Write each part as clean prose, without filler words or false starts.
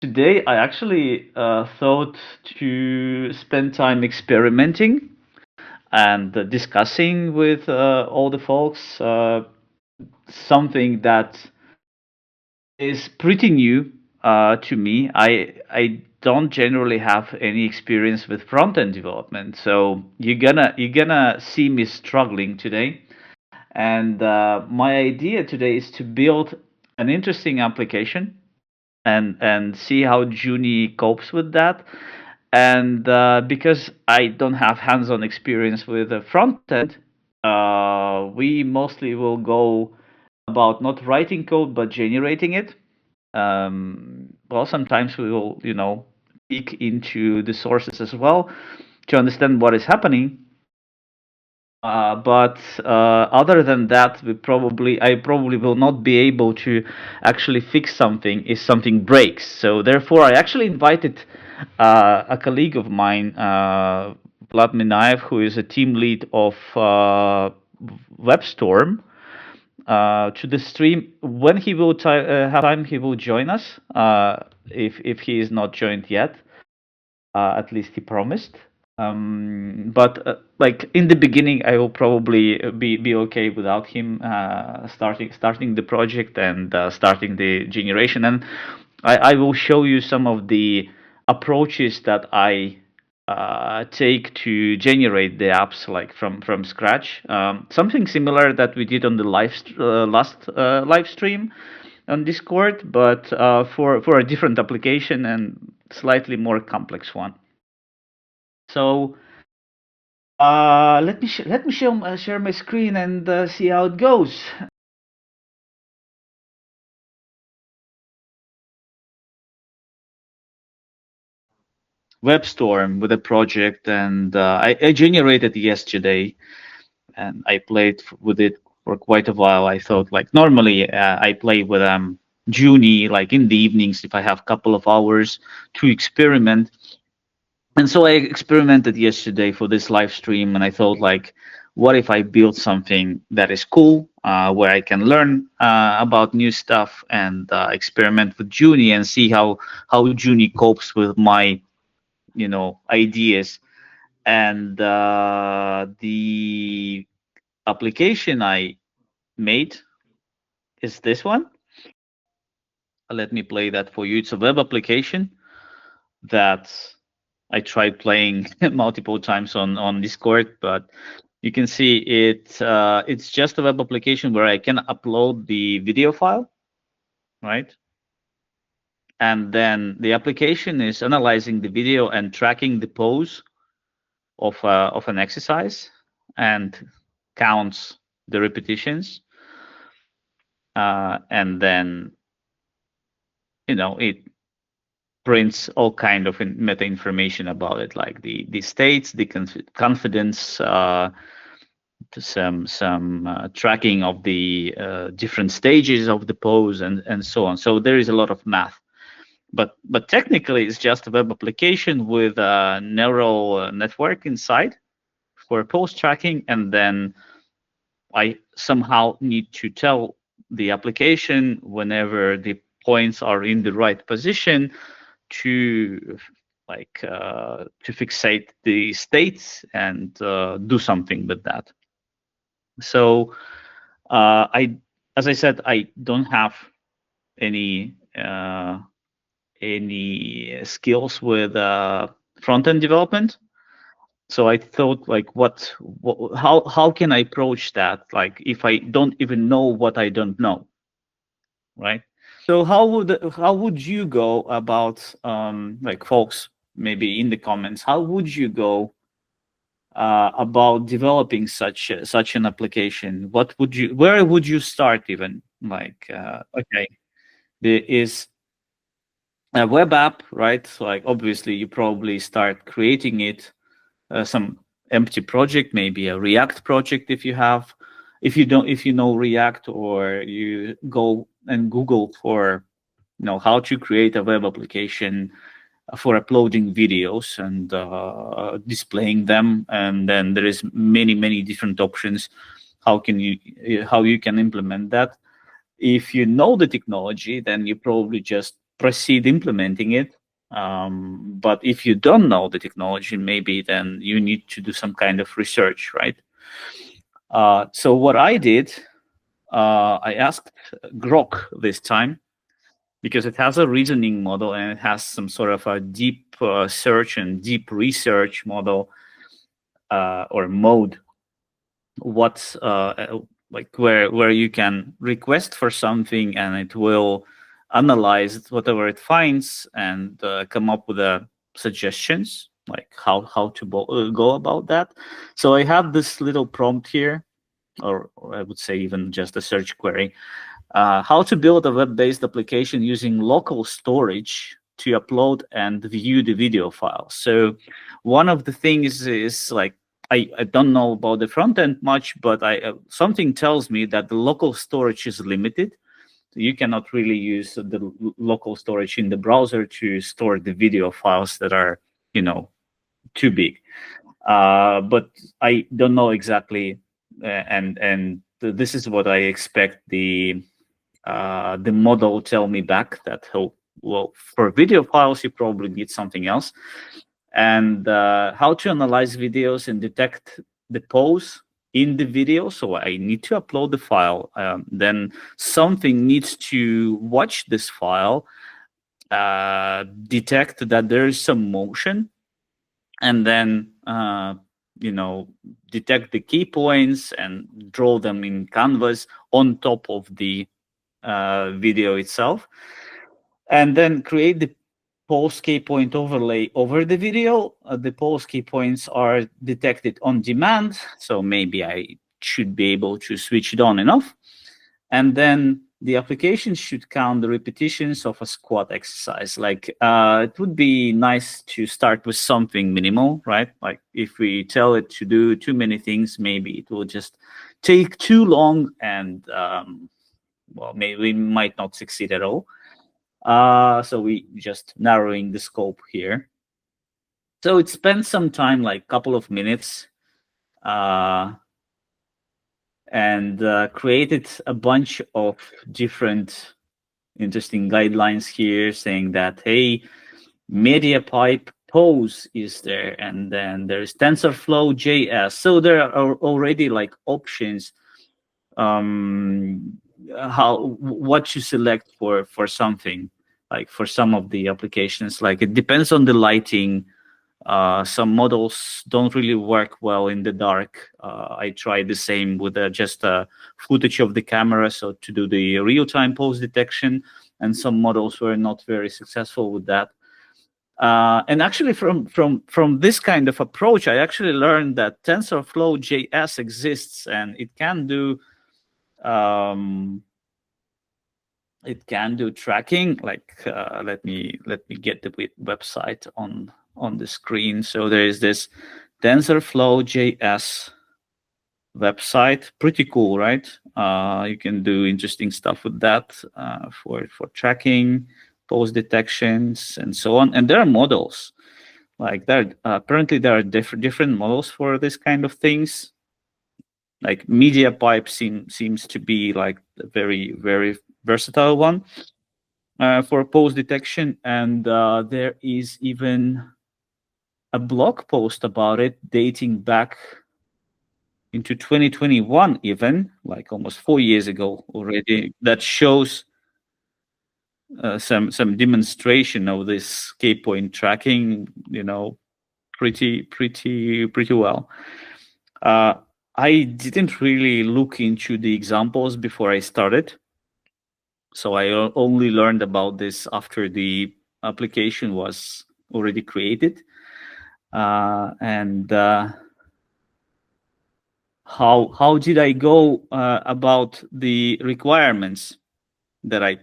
Today, I actually thought to spend time experimenting and discussing with all the folks something that is pretty new to me. I don't generally have any experience with front end development, so you're gonna see me struggling today. And my idea today is to build an interesting application and see how Junie copes with that. And because I don't have hands-on experience with the front end, we mostly will go about not writing code but generating it. Well, sometimes we will, peek into the sources as well to understand what is happening. But other than that, I probably will not be able to actually fix something if something breaks. So therefore, I actually invited a colleague of mine, Vlad Minaev, who is a team lead of WebStorm, to the stream. When he will have time, he will join us. If he is not joined yet, at least he promised. But like in the beginning, I will probably be okay without him starting the project and starting the generation. And I will show you some of the approaches that I take to generate the apps like from scratch. Something similar that we did on the last live stream on Discord, but for a different application and slightly more complex one. So let me share my screen and see how it goes. WebStorm with a project, and I generated yesterday, and I played with it for quite a while. I thought like normally I play with Junie like in the evenings if I have a couple of hours to experiment. And so I experimented yesterday for this live stream, and I thought like, what if I build something that is cool, where I can learn about new stuff and experiment with Junie and see how Junie copes with my ideas. And the application I made is this one. Let me play that for you. It's a web application that I tried playing multiple times on Discord, but you can see it's just a web application where I can upload the video file, right? And then the application is analyzing the video and tracking the pose of an exercise and counts the repetitions, and then it prints all kind of meta information about it, like the states, the confidence, some tracking of the different stages of the pose and so on. So there is a lot of math, but technically it's just a web application with a neural network inside for pose tracking, and then I somehow need to tell the application whenever the points are in the right position to to fixate the states and do something with that. So as I said, I don't have any skills with front-end development. So I thought like, how can I approach that? Like if I don't even know what I don't know, right? So how would you go about like folks maybe in the comments? How would you go about developing such an application? Where would you start even? Like okay, there is a web app, right? So like obviously you probably start creating it, some empty project, maybe a React project if you know React, or you go and Google for how to create a web application for uploading videos and displaying them, and then there is many different options how you can implement that. If you know the technology, then you probably just proceed implementing it. But if you don't know the technology, maybe then you need to do some kind of research, right? So what I did, I asked Grok this time, because it has a reasoning model and it has some sort of a deep search and deep research model or mode. What's like where you can request for something and it will analyze whatever it finds and come up with suggestions, like how to go about that. So I have this little prompt here, or I would say even just a search query. How to build a web-based application using local storage to upload and view the video file. So one of the things is like, I don't know about the front end much, but something tells me that the local storage is limited. You cannot really use the local storage in the browser to store the video files that are, too big. But I don't know exactly, and this is what I expect the model tell me back, that well, for video files you probably need something else, and how to analyze videos and detect the pause in the video. So I need to upload the file, then something needs to watch this file, detect that there is some motion, and then detect the key points and draw them in canvas on top of the video itself, and then create the pause key point overlay over the video. The pause key points are detected on demand, so maybe I should be able to switch it on and off. And then the application should count the repetitions of a squat exercise. Like it would be nice to start with something minimal, right? Like if we tell it to do too many things, maybe it will just take too long, and well, maybe we might not succeed at all. So we just narrowing the scope here. So it spent some time, like a couple of minutes, and created a bunch of different interesting guidelines here, saying that, hey, media pipe pose is there, and then there's TensorFlow.js. So there are already like options, what to select for something, like for some of the applications. Like it depends on the lighting. Some models don't really work well in the dark. I tried the same with just footage of the camera, so to do the real-time pose detection, and some models were not very successful with that. And actually, from this kind of approach, I actually learned that TensorFlow.js exists, and it can do tracking. Like let me get the website on the screen. So there is this TensorFlow.js website. Pretty cool, right? You can do interesting stuff with that for tracking, pose detections, and so on. And there are models. Like apparently there are different models for this kind of things. Like media pipe seems to be like a very, very versatile one for pose detection, and there is even a blog post about it dating back into 2021, even like almost 4 years ago already, that shows some demonstration of this key point tracking, pretty well. I didn't really look into the examples before I started, so I only learned about this after the application was already created. And how did I go about the requirements that I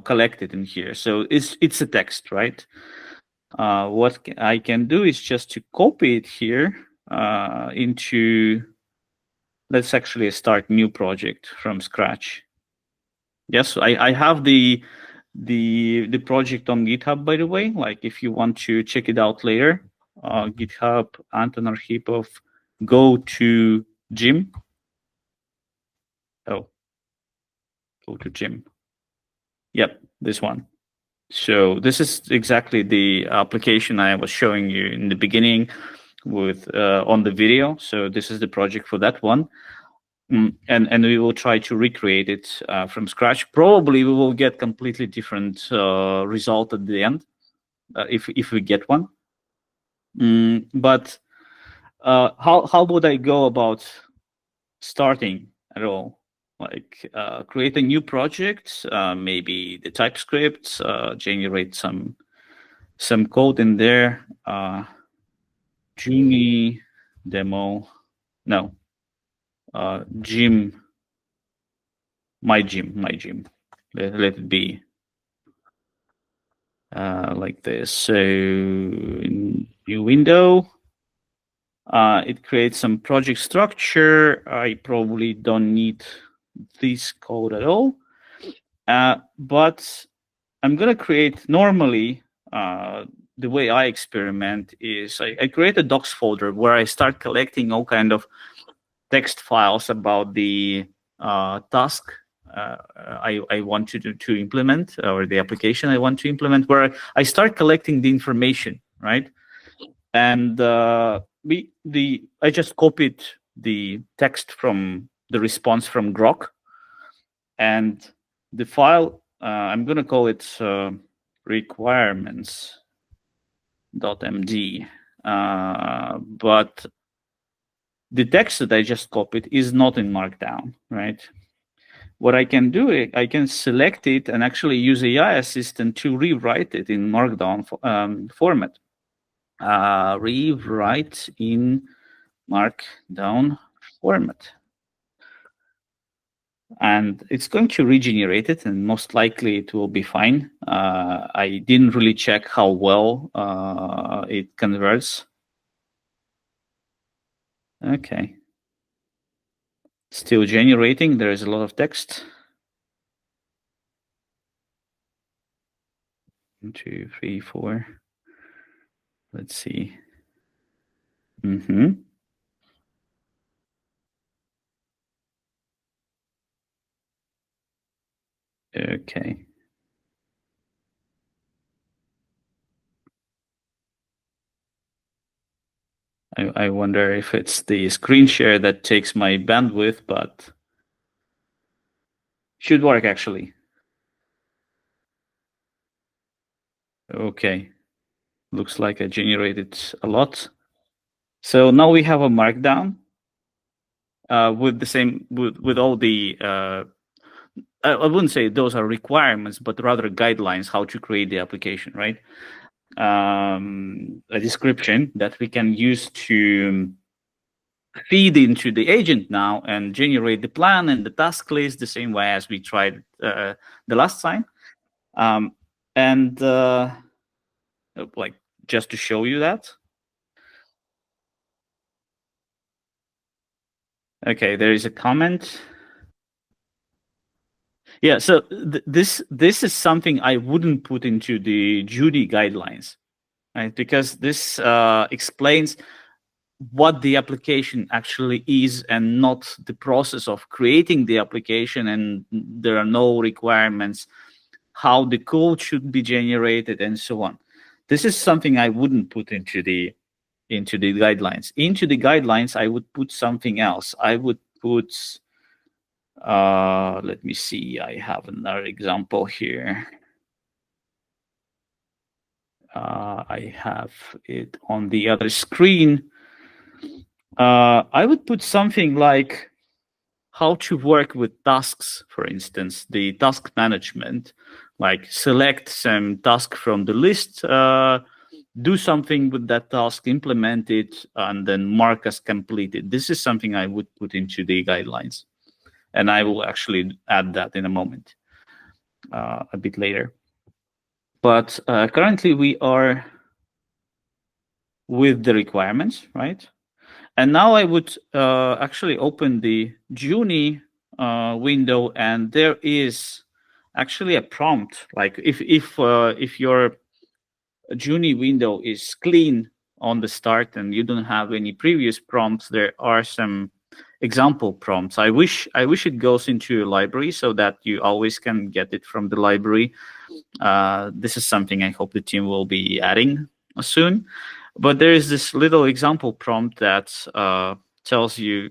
collected in here? So it's a text, right? What I can do is just to copy it here into. Let's actually start new project from scratch. Yes, I have the project on GitHub, by the way. Like if you want to check it out later, GitHub Anton Arkhipov, go to Gym. Oh, go to Gym. Yep, this one. So this is exactly the application I was showing you in the beginning with on the video. So this is the project for that one. And we will try to recreate it from scratch. Probably we will get completely different result at the end if we get one. But how would I go about starting at all? Like create a new project, maybe the TypeScript, generate some code in there. Junie demo, no, gym, my gym. Let it be like this. So in new window, it creates some project structure. I probably don't need this code at all, but I'm gonna create normally. The way I experiment is I create a docs folder where I start collecting all kind of text files about the task I want to implement, or the application I want to implement, where I start collecting the information, right? And I just copied the text from the response from Grok, and the file I'm gonna call it requirements.md, but the text that I just copied is not in Markdown, right? What I can do, I can select it and actually use AI Assistant to rewrite it in Markdown format. Rewrite in Markdown format. And it's going to regenerate it, and most likely it will be fine. I didn't really check how well it converts. Okay. Still generating. There is a lot of text. 1, 2, 3, 4. Let's see. Okay. I wonder if it's the screen share that takes my bandwidth, but should work actually. Okay. Looks like I generated a lot. So now we have a markdown with the same with all the I wouldn't say those are requirements, but rather guidelines how to create the application, right? A description that we can use to feed into the agent now and generate the plan and the task list the same way as we tried the last time. And like just to show you that. Okay, there is a comment. Yeah, so this is something I wouldn't put into the Junie guidelines, right? Because this explains what the application actually is and not the process of creating the application, and there are no requirements how the code should be generated and so on. This is something I wouldn't put into the guidelines. Into the guidelines, I would put something else. I would put let me see, I have another example here. I have it on the other screen. I would put something like how to work with tasks, for instance, the task management, like select some task from the list, do something with that task, implement it, and then mark as completed. This is something I would put into the guidelines. And I will actually add that in a moment, a bit later. But currently we are with the requirements, right? And now I would actually open the Junie window, and there is actually a prompt. Like if your Junie window is clean on the start and you don't have any previous prompts, there are some example prompts. I wish it goes into a library so that you always can get it from the library. This is something I hope the team will be adding soon. But there is this little example prompt that tells you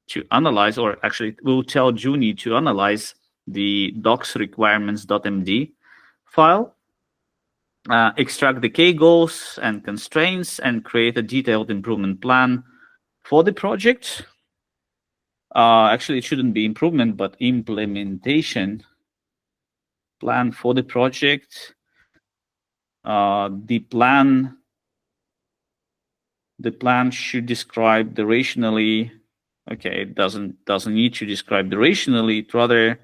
to analyze, or actually will tell Junie to analyze the docs requirements.md file, extract the key goals and constraints, and create a detailed improvement plan for the project. Actually, it shouldn't be improvement, but implementation plan for the project. The plan should describe directionally. Okay, it doesn't need to describe directionally. It rather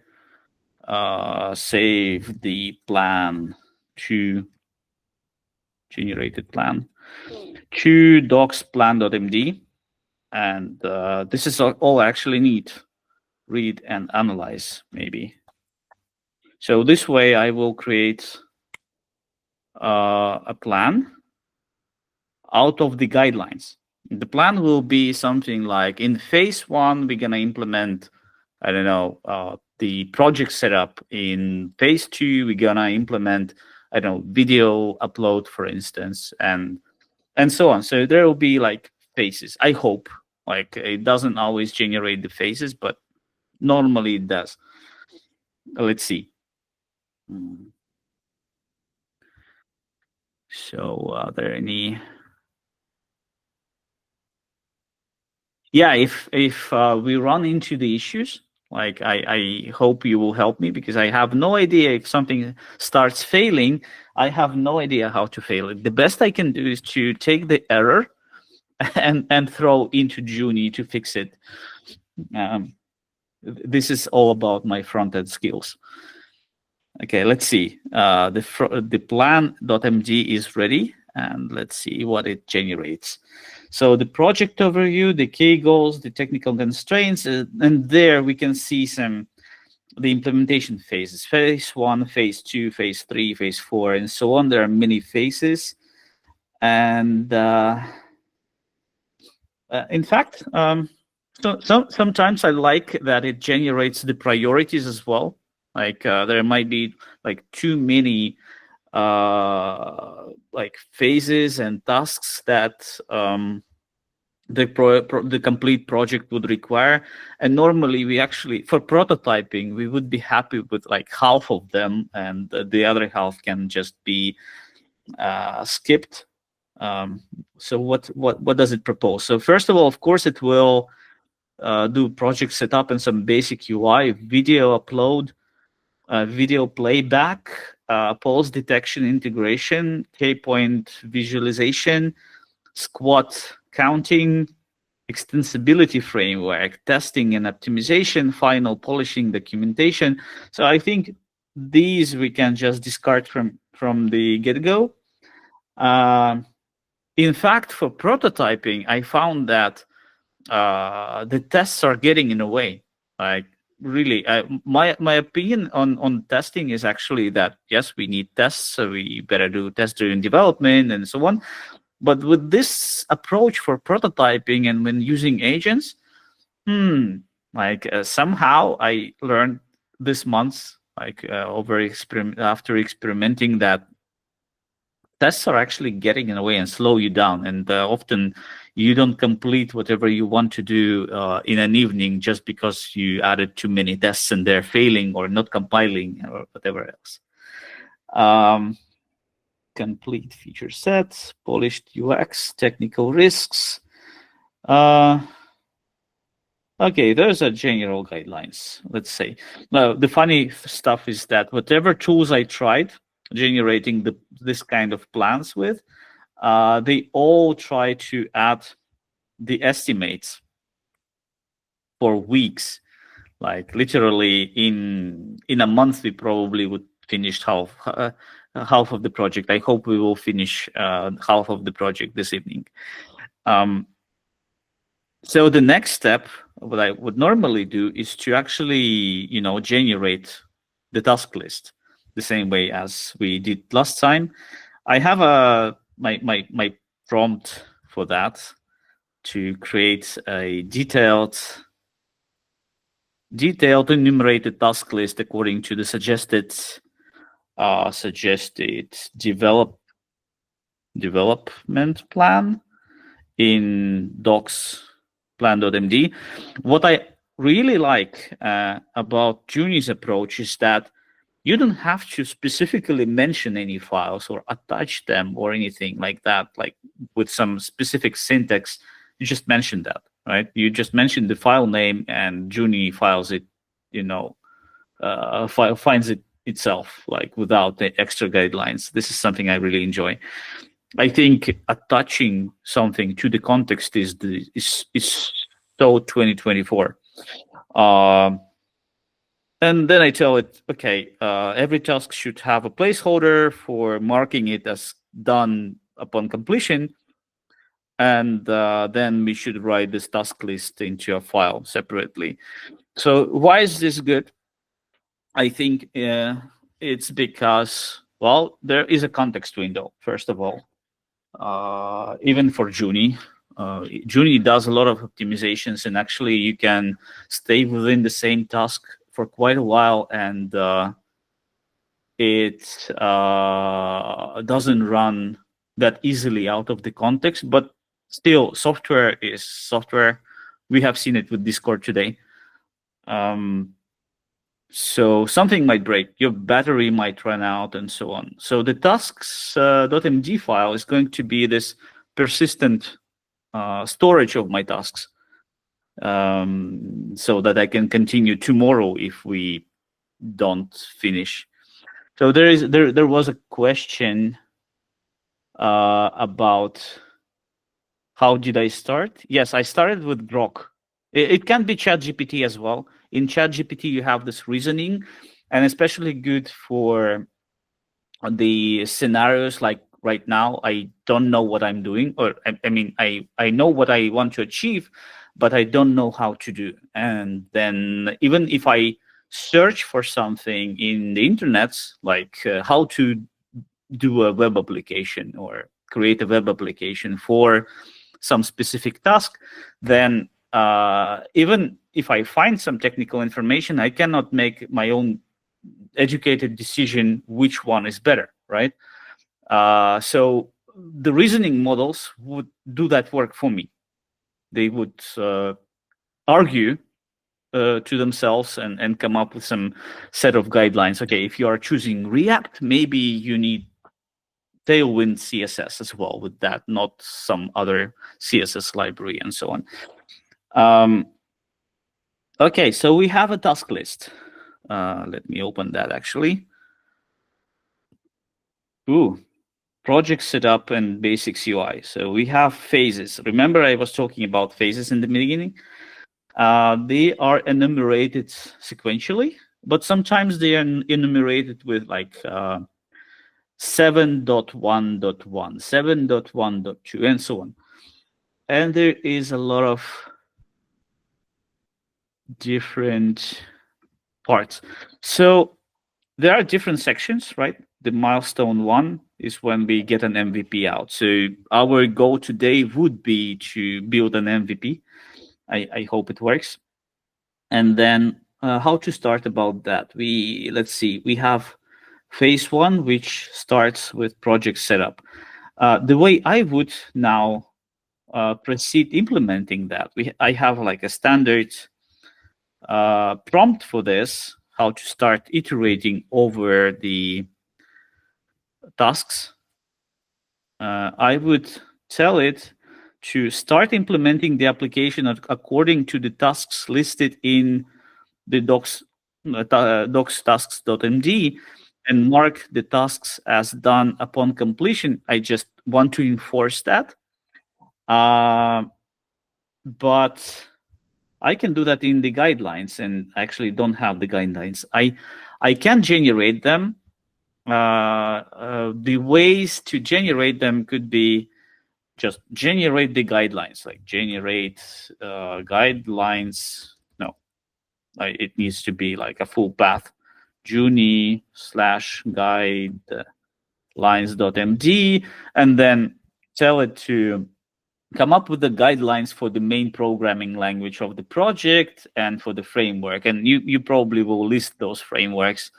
save the plan to generated plan to docs plan.md, and this is all I actually need. Read and analyze, maybe. So this way I will create a plan out of the guidelines. The plan will be something like, in phase 1, we're going to implement, I don't know, the project setup. In phase 2, we're going to implement, I don't know, video upload, for instance, and so on. So there will be like phases. I hope. Like, it doesn't always generate the phases, but normally it does. Let's see. So are there any? Yeah, if we run into the issues, like I hope you will help me, because I have no idea if something starts failing. I have no idea how to fail it. The best I can do is to take the error and throw into Junie to fix it. This is all about my front-end skills. Okay, let's see. The plan.md is ready, and let's see what it generates. So the project overview, the key goals, the technical constraints, and there we can see the implementation phases: phase 1, phase 2, phase 3, phase 4, and so on. There are many phases, and in fact, sometimes I like that it generates the priorities as well. Like there might be like too many like phases and tasks that the complete project would require. And normally we actually, for prototyping, we would be happy with like half of them, and the other half can just be skipped. So what does it propose? So first of all, of course, it will do project setup and some basic UI, video upload, video playback, pulse detection integration, K-point visualization, squat counting, extensibility framework, testing and optimization, final polishing, documentation. So I think these we can just discard from the get-go. In fact, for prototyping, I found that the tests are getting in the way. Like, really, my opinion on testing is actually that yes, we need tests, so we better do test-driven development and so on. But with this approach for prototyping and when using agents, somehow I learned this month, after experimenting, that tests are actually getting in the way and slow you down, and often you don't complete whatever you want to do in an evening just because you added too many tests and they're failing or not compiling or whatever else. Complete feature sets, polished UX, technical risks. Okay, those are general guidelines, let's say. Now, the funny stuff is that whatever tools I tried generating this kind of plans with, they all try to add the estimates for weeks. Like literally in a month, we probably would finish half of the project. I hope we will finish half of the project this evening. So the next step, what I would normally do, is to actually, generate the task list the same way as we did last time. I have my prompt for that. to create a detailed enumerated task list according to the suggested development plan in docs plan.md. What I really like about Junie's approach is that you don't have to specifically mention any files or attach them or anything like that, like with some specific syntax. You just mention that, right? You just mention the file name and Junie files it, finds it itself, like without the extra guidelines. This is something I really enjoy. I think attaching something to the context is so 2024. And then I tell it, okay, every task should have a placeholder for marking it as done upon completion. And then we should write this task list into a file separately. So why is this good? I think it's because, well, there is a context window, first of all. Even for Junie. Junie does a lot of optimizations, and actually you can stay within the same task for quite a while, and it doesn't run that easily out of the context. But still, software is software. We have seen it with Discord today. So something might break, your battery might run out, and so on. So the tasks.md file is going to be this persistent storage of my tasks, so that I can continue tomorrow if we don't finish. So there was a question about how did I start? Yes, I started with Grok. It can be ChatGPT as well. In ChatGPT, you have this reasoning, and especially good for the scenarios like right now. I don't know what I'm doing, or I mean, I know what I want to achieve, but I don't know how to do. And then even if I search for something in the internet, like how to do a web application or create a web application for some specific task, then even if I find some technical information, I cannot make my own educated decision which one is better, right? So the reasoning models would do that work for me. They would argue to themselves and come up with some set of guidelines. Okay, if you are choosing React, maybe you need Tailwind CSS as well with that, not some other CSS library and so on. Okay, so we have a task list. Let me open that actually. Ooh, project setup and basics UI. So we have phases. Remember I was talking about phases in the beginning? They are enumerated sequentially, but sometimes they are enumerated with like 7.1.1, 7.1.2, and so on. And there is a lot of different parts. So there are different sections, right? The milestone one is when we get an MVP out. So our goal today would be to build an MVP. I hope it works. And then how to start about that? Let's see, we have phase one, which starts with project setup. The way I would now proceed implementing that, I have like a standard prompt for this, how to start iterating over the tasks. I would tell it to start implementing the application according to the tasks listed in the docs tasks.md and mark the tasks as done upon completion. I just want to enforce that. But I can do that in the guidelines, and actually don't have the guidelines. I can generate them. The ways to generate them could be just generate the guidelines, like generate guidelines. No, it needs to be like a full path. Junie/guidelines.md, and then tell it to come up with the guidelines for the main programming language of the project and for the framework. And you probably will list those frameworks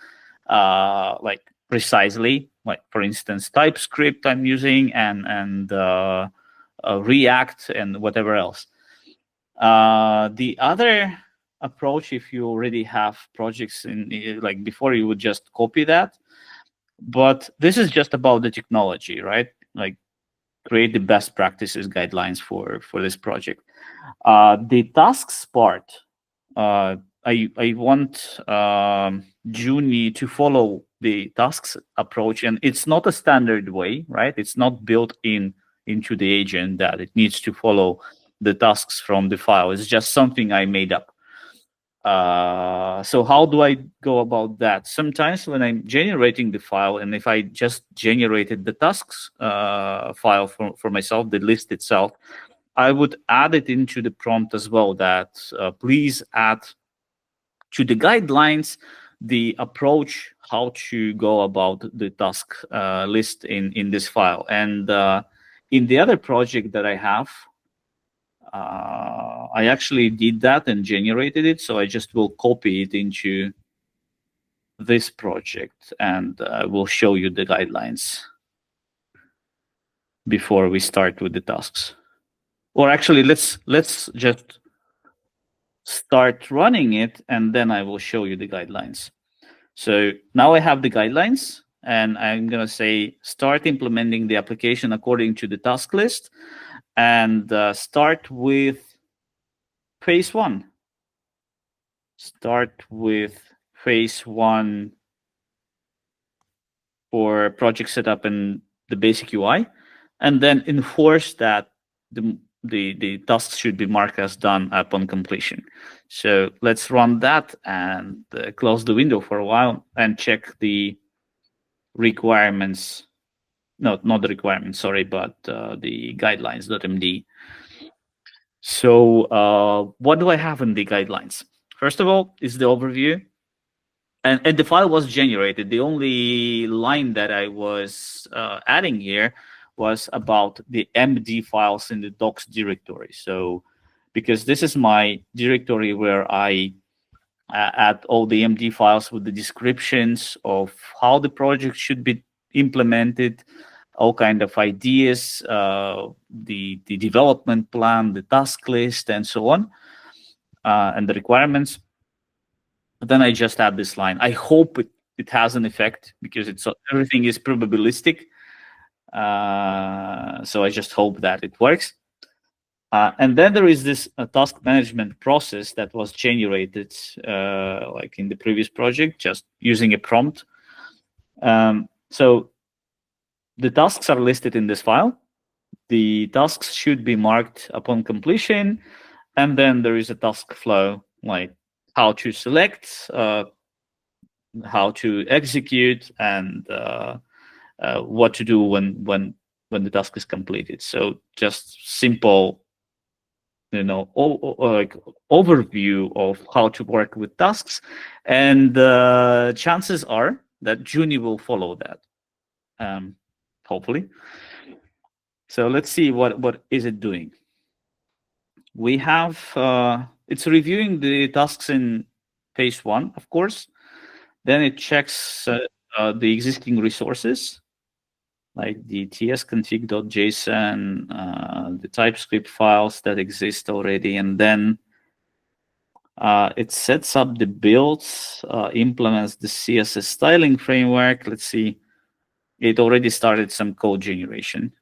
like precisely, like for instance, TypeScript I'm using and React and whatever else. The other approach, if you already have projects in like before, you would just copy that. But this is just about the technology, right? Like create the best practices guidelines for this project. The tasks part, I want Junie to follow the tasks approach, and it's not a standard way, right? It's not built into the agent that it needs to follow the tasks from the file. It's just something I made up. So how do I go about that? Sometimes when I'm generating the file, and if I just generated the tasks file for myself, the list itself, I would add it into the prompt as well that please add to the guidelines the approach how to go about the task list in this file. And in the other project that I have, I actually did that and generated it. So I just will copy it into this project, and I will show you the guidelines before we start with the tasks. Or actually, let's just start running it, and then I will show you the guidelines. So now I have the guidelines, and I'm going to say start implementing the application according to the task list, and start with phase one. Start with phase one for project setup and the basic UI, and then enforce that the tasks should be marked as done upon completion. So let's run that and close the window for a while and check the requirements. No, not the requirements, sorry, but the guidelines.md. So what do I have in the guidelines? First of all, is the overview. And the file was generated. The only line that I was adding here was about the MD files in the docs directory. So because this is my directory where I add all the MD files with the descriptions of how the project should be implemented, all kind of ideas, the development plan, the task list, and so on, and the requirements. Then I just add this line. I hope it has an effect because everything is probabilistic. So I just hope that it works. And then there is this task management process that was generated like in the previous project, just using a prompt. So the tasks are listed in this file. The tasks should be marked upon completion. And then there is a task flow, like how to select, how to execute, and what to do when the task is completed. So just simple, like overview of how to work with tasks, and chances are that Junie will follow that, hopefully. So let's see what is it doing. We have it's reviewing the tasks in phase one, of course. Then it checks the existing resources, like the tsconfig.json, the TypeScript files that exist already, and then it sets up the builds, implements the CSS styling framework. Let's see, it already started some code generation.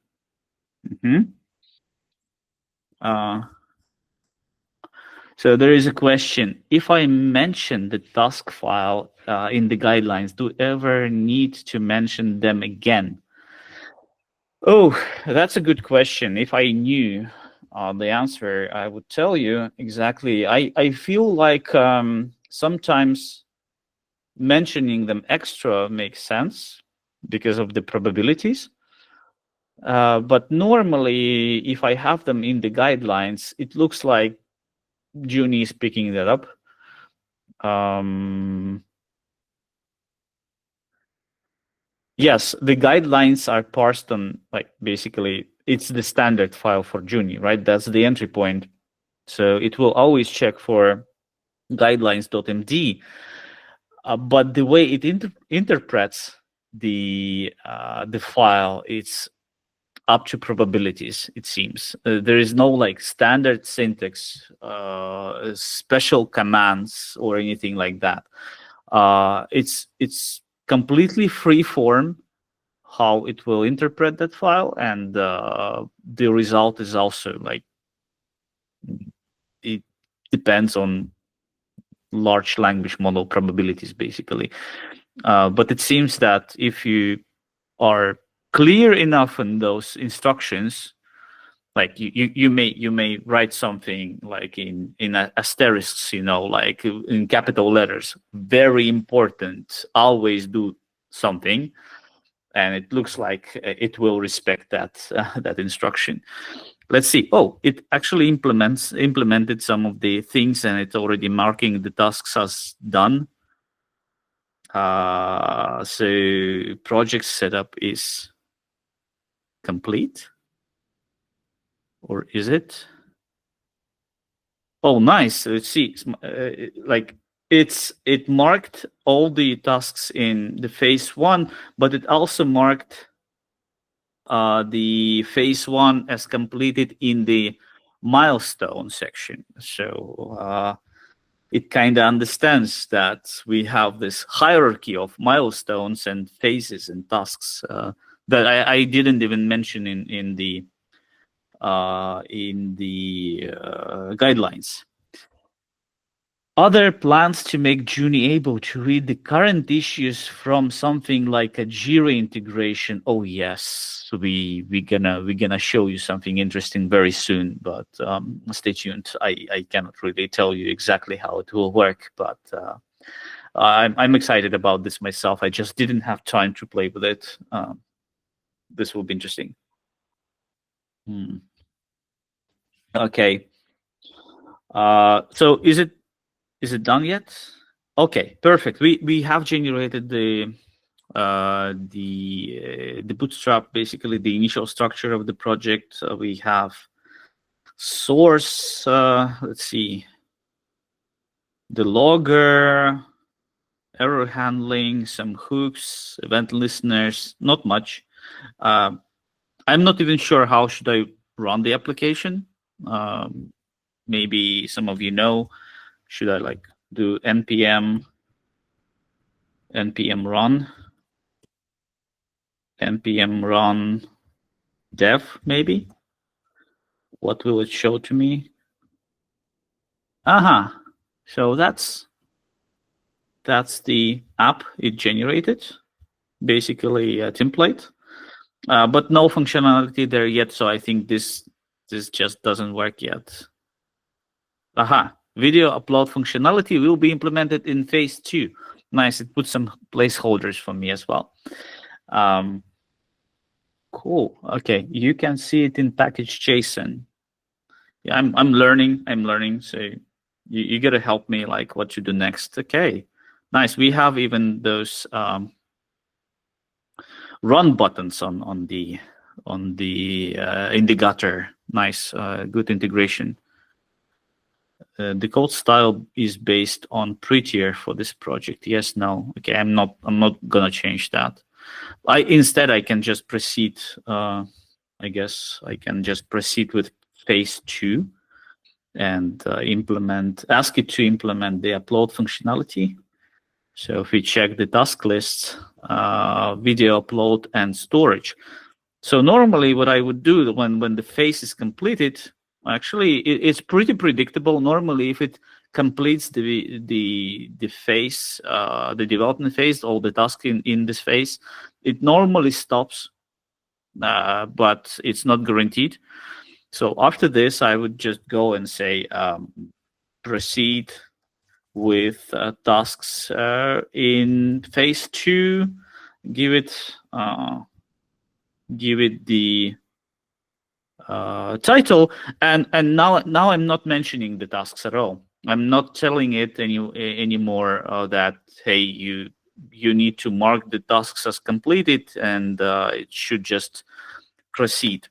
So there is a question. If I mention the task file in the guidelines, do I ever need to mention them again? Oh, that's a good question. If I knew the answer, I would tell you exactly. I feel like sometimes mentioning them extra makes sense because of the probabilities. But normally, if I have them in the guidelines, it looks like Junie is picking that up. Yes, the guidelines are parsed on, like, basically it's the standard file for Junie, right? That's the entry point. So it will always check for guidelines.md. But the way it interprets the file, it's up to probabilities, it seems. There is no like standard syntax, special commands, or anything like that. It's completely free form how it will interpret that file, and the result is also like, it depends on large language model probabilities, basically. But it seems that if you are clear enough in those instructions, like you may write something like in asterisks, like in capital letters, very important, always do something, and it looks like it will respect that instruction. Let's see. Oh, it actually implemented some of the things, and it's already marking the tasks as done. So project setup is complete, or is it? Oh, nice. Let's see. Like it marked all the tasks in the phase 1, but it also marked the phase 1 as completed in the milestone section. So it kind of understands that we have this hierarchy of milestones and phases and tasks that I didn't even mention in the guidelines. Other plans to make Junie able to read the current issues from something like a Jira integration. Oh yes, we're gonna show you something interesting very soon, but stay tuned. I cannot really tell you exactly how it will work, but I'm excited about this myself. I just didn't have time to play with it. This will be interesting. Okay. So is it done yet? Okay, perfect. We have generated the bootstrap, basically the initial structure of the project. We have source. Let's see, the logger, error handling, some hooks, event listeners. Not much. I'm not even sure how should I run the application. Maybe some of you know. Should I like do npm run, npm run dev, maybe? What will it show to me? So that's the app it generated, basically a template, but no functionality there yet. So I think this just doesn't work yet. Video upload functionality will be implemented in phase 2. Nice. It puts some placeholders for me as well. Cool. Okay, you can see it in package JSON. Yeah, I'm learning. So you gotta help me like what to do next. Okay, nice. We have even those run buttons on the in the gutter. Nice, good integration. The code style is based on Prettier for this project. Yes, no. Okay, I'm not gonna change that. Instead I can just proceed. I guess I can just proceed with phase 2 and ask it to implement the upload functionality. So if we check the task list, video upload and storage. So normally what I would do when the phase is completed, actually it's pretty predictable. Normally if it completes the phase, the development phase, all the tasks in this phase, it normally stops, but it's not guaranteed. So after this, I would just go and say proceed with tasks in phase 2. Give it the title, and now I'm not mentioning the tasks at all. I'm not telling it anymore that hey, you need to mark the tasks as completed, and it should just proceed.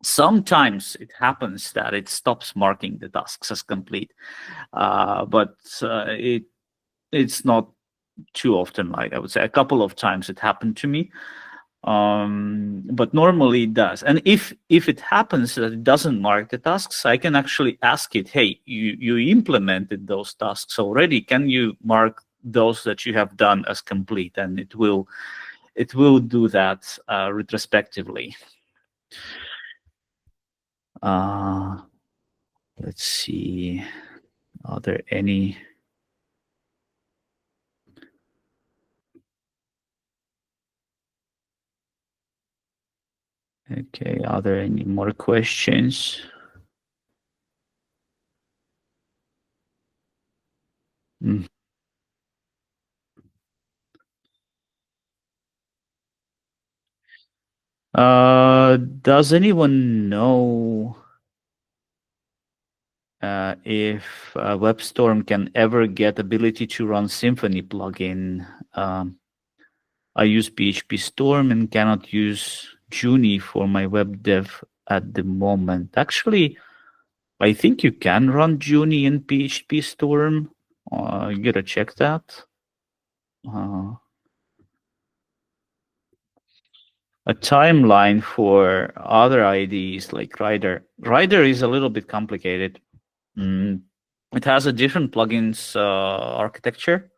Sometimes it happens that it stops marking the tasks as complete, but it's not too often. Like I would say, a couple of times it happened to me, but normally it does. And if it happens that it doesn't mark the tasks, I can actually ask it, hey, you implemented those tasks already. Can you mark those that you have done as complete? And it will do that retrospectively. Let's see. Are there any? Okay, are there any more questions? Mm. Does anyone know if WebStorm can ever get ability to run Symfony plugin? I use PHP Storm and cannot use Junie for my web dev at the moment. Actually, I think you can run Junie in PHP Storm. You gotta check that. A timeline for other IDs like Rider. Rider is a little bit complicated. It has a different plugins architecture,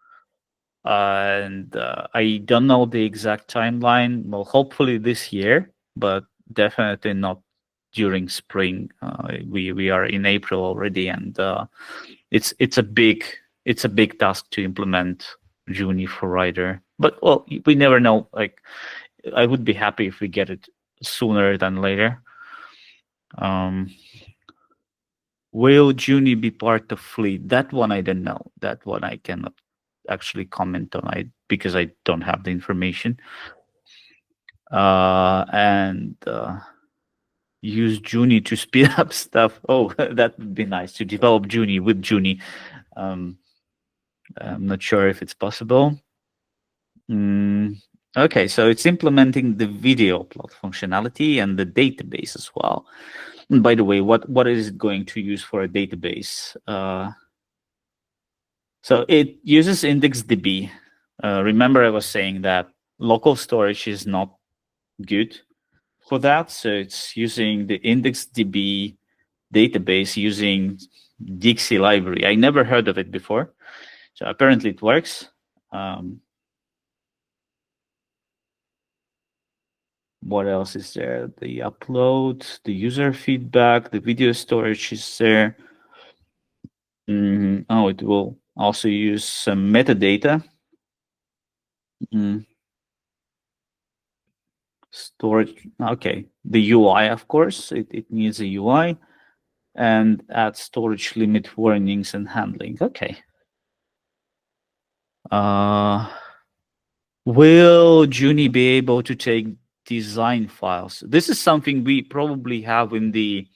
and I don't know the exact timeline. Well, hopefully this year, but definitely not during spring. We are in April already, and it's a big task to implement Junie for Rider. But well, we never know. Like, I would be happy if we get it sooner than later. Will Junie be part of Fleet? That one I don't know. That one I cannot actually comment on because I don't have the information. And use Junie to speed up stuff. Oh, that would be nice to develop Junie with Junie. I'm not sure if it's possible. Okay, so it's implementing the video plot functionality and the database as well. And by the way, what is it going to use for a database? So it uses IndexedDB. Remember, I was saying that local storage is not good for that. So it's using the IndexedDB database using Dixie library. I never heard of it before. So apparently it works. What else is there? The upload, the user feedback, the video storage is there. Oh, it will also use some metadata. Storage, okay. The UI, of course, it needs a UI, and add storage limit warnings and handling. Okay. Will Junie be able to take design files? This is something we probably have in the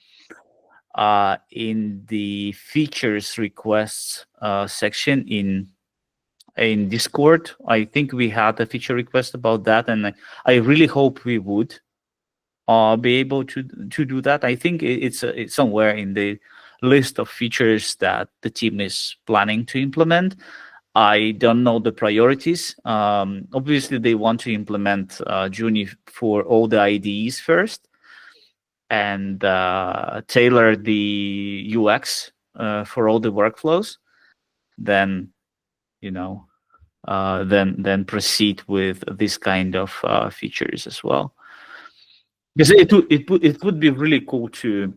features requests section in Discord. I think we had a feature request about that, and I really hope we would be able to do that. I think it's somewhere in the list of features that the team is planning to implement. I don't know the priorities. Obviously, they want to implement Junie for all the IDEs first, and tailor the UX for all the workflows. Then, then proceed with this kind of features as well. Because it would be really cool to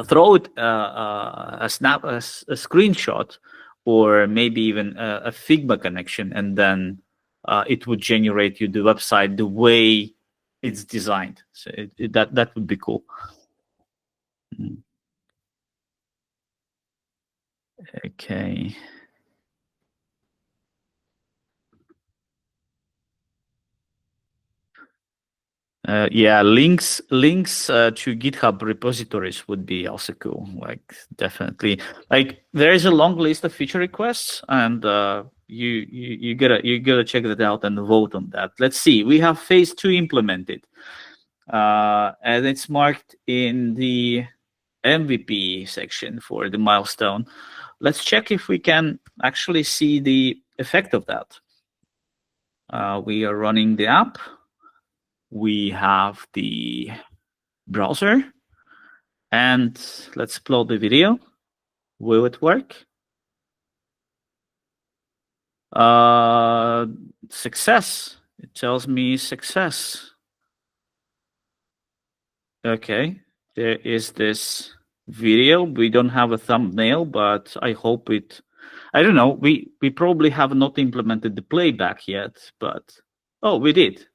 throw it a screenshot, or maybe even a Figma connection, and then it would generate you the website the way it's designed. So that would be cool. Okay. Yeah, links to GitHub repositories would be also cool. Like, definitely. Like, there is a long list of feature requests, and you gotta check that out and vote on that. Let's see. We have phase 2 implemented. and it's marked in the MVP section for the milestone. Let's check if we can actually see the effect of that. We are running the app. We have the browser, and let's upload the video. Will it work? Success. It tells me success. Okay, there is this video. We don't have a thumbnail, but I hope it. I don't know. We probably have not implemented the playback yet, but oh, we did.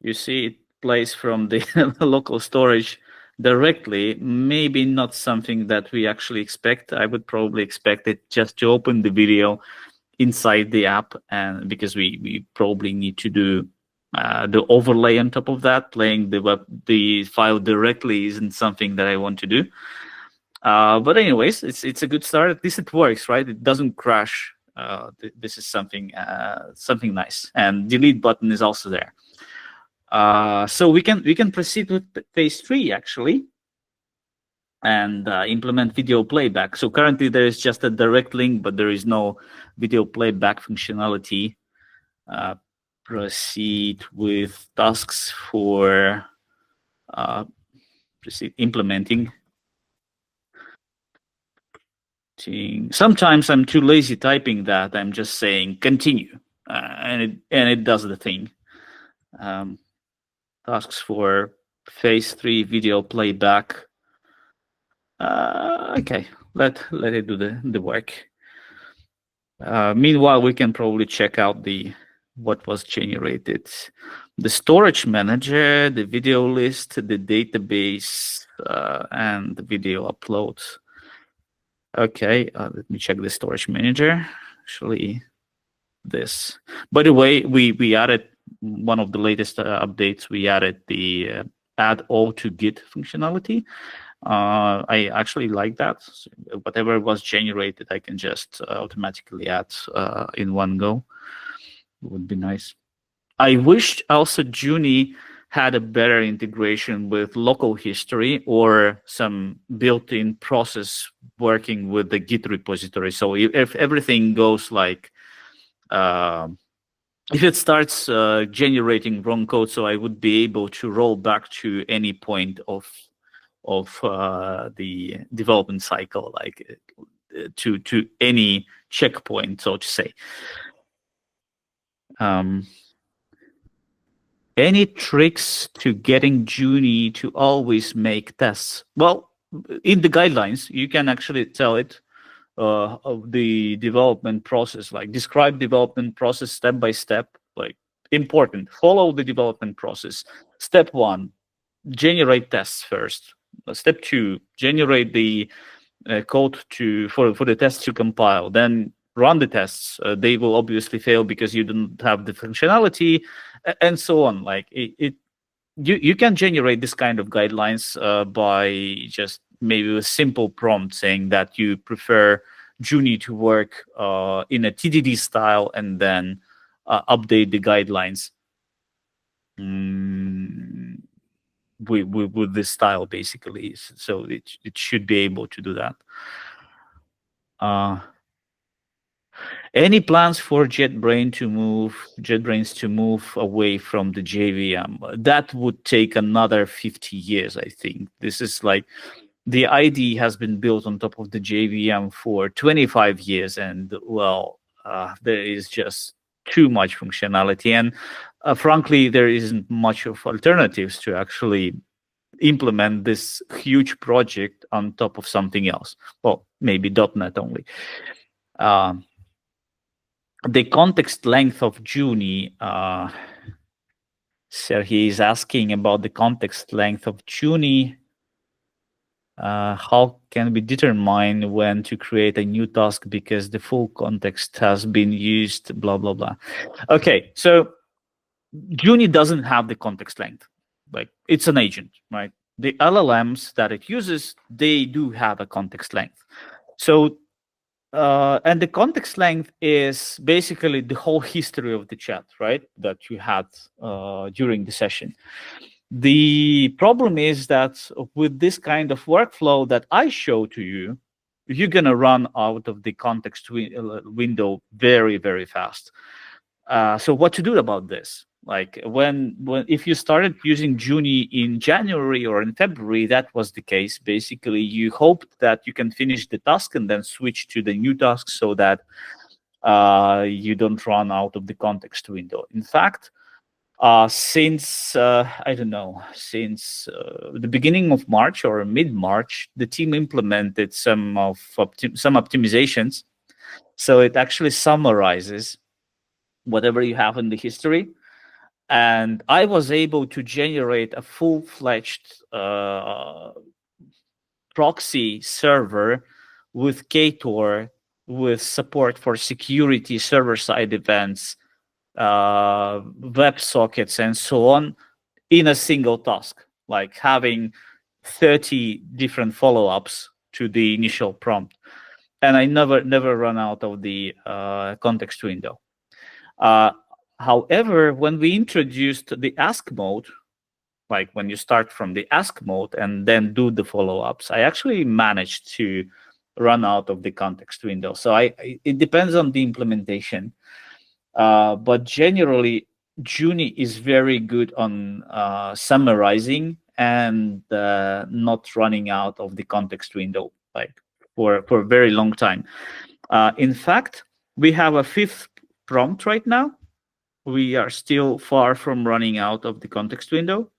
You see, it plays from the local storage directly. Maybe not something that we actually expect. I would probably expect it just to open the video inside the app, and because we probably need to do the overlay on top of that. Playing the file directly isn't something that I want to do. But anyways, it's a good start. At least it works, right? It doesn't crash. This is something nice, and delete button is also there. So we can proceed with phase 3 actually, and implement video playback. So currently there is just a direct link, but there is no video playback functionality. Proceed with tasks for proceed implementing. Sometimes I'm too lazy typing that. I'm just saying continue, and it does the thing. Tasks for phase 3 video playback. Okay, let it do the work. Meanwhile, we can probably check out what was generated. The storage manager, the video list, the database, and the video uploads. Okay, let me check the storage manager. Actually, this. By the way, we added one of the latest updates. We added the add all to Git functionality. I actually like that. So whatever was generated, I can just automatically add in one go. It would be nice. I wished also Junie had a better integration with local history or some built-in process working with the Git repository. So if everything goes like, if it starts generating wrong code, so I would be able to roll back to any point of the development cycle, like to any checkpoint, so to say. Any tricks to getting Junie to always make tests? Well, in the guidelines, you can actually tell it of the development process, like describe development process step by step, like important, follow the development process. Step 1, generate tests first. Step 2, generate the code for the tests to compile. Then run the tests. They will obviously fail because you don't have the functionality, and so on. Like you can generate this kind of guidelines by just maybe a simple prompt saying that you prefer Junie to work in a TDD style, and then update the guidelines with this style, basically. So it should be able to do that. Any plans for JetBrains to move away from the JVM? That would take another 50 years, I think. This is like the IDE has been built on top of the JVM for 25 years, and well, there is just too much functionality, and frankly, there isn't much of alternatives to actually implement this huge project on top of something else. Well, maybe .NET only. The context length of Junie, Sergey is asking about the context length of Junie. How can we determine when to create a new task because the full context has been used, blah, blah, blah. Okay, so Junie doesn't have the context length. Like, it's an agent, right? The LLMs that it uses, they do have a context length. So, and the context length is basically the whole history of the chat, right? That you had during the session. The problem is that with this kind of workflow that I show to you, you're gonna run out of the context window very, very fast. So what to do about this? Like when if you started using Junie in January or in February, that was the case. Basically, you hoped that you can finish the task and then switch to the new task so that you don't run out of the context window. In fact, since I don't know, since the beginning of March or mid-March, the team implemented some optimizations. So it actually summarizes whatever you have in the history. And I was able to generate a full-fledged proxy server with Ktor, with support for security, server-side events, WebSockets, and so on, in a single task, like having 30 different follow-ups to the initial prompt. And I never run out of the context window. However, when we introduced the ask mode, like when you start from the ask mode and then do the follow-ups, I actually managed to run out of the context window. So it depends on the implementation. But generally, Junie is very good on summarizing and not running out of the context window, like for a very long time. In fact, we have a 5th prompt right now. We are still far from running out of the context window.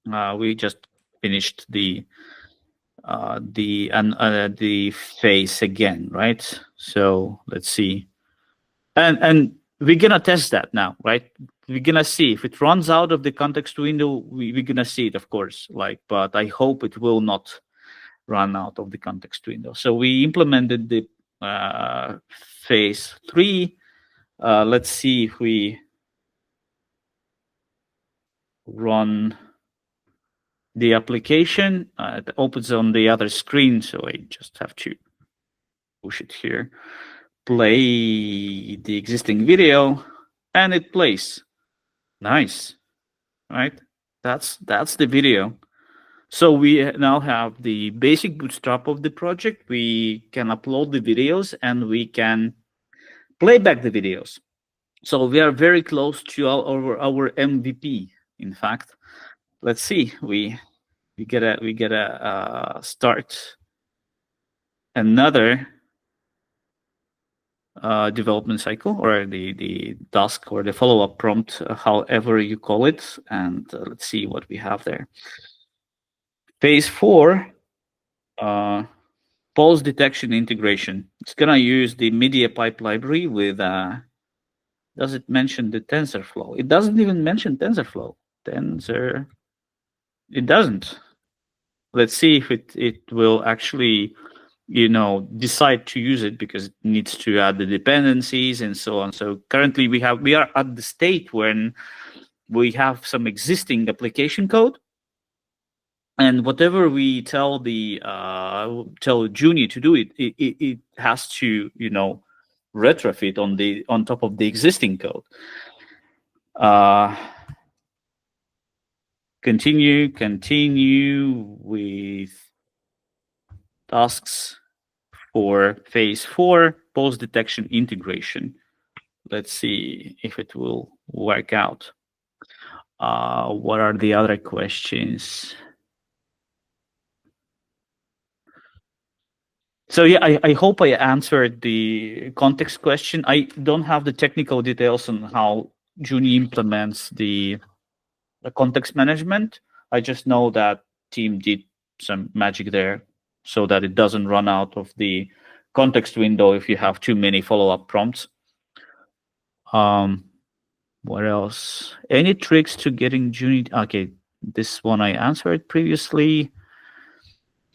We just finished the phase again, right? So let's see, and we're gonna test that now, right? We're gonna see if it runs out of the context window. We're gonna see it, of course. But I hope it will not run out of the context window. So we implemented the phase 3. Let's see if we run the application. It opens on the other screen, so I just have to push it here, play the existing video, and it plays. Nice, right? That's the video. So we now have the basic bootstrap of the project. We can upload the videos and we can play back the videos. So we are very close to our MVP. In fact, let's see. We gotta start another development cycle, or the task, or the follow-up prompt, however you call it, and let's see what we have there. Phase 4, pulse detection integration. It's gonna use the media pipe library with. Does it mention the TensorFlow? It doesn't even mention TensorFlow. It doesn't. Let's see if it will actually, decide to use it, because it needs to add the dependencies and so on. So currently we are at the state when we have some existing application code, and whatever we tell Junie to do, it has to retrofit on top of the existing code. Continue with tasks for phase 4, pulse detection integration. Let's see if it will work out. What are the other questions? So yeah, I hope I answered the context question. I don't have the technical details on how Junie implements the context management. I just know that team did some magic there so that it doesn't run out of the context window if you have too many follow-up prompts. What else? Any tricks to getting Junie? Okay, this one I answered previously.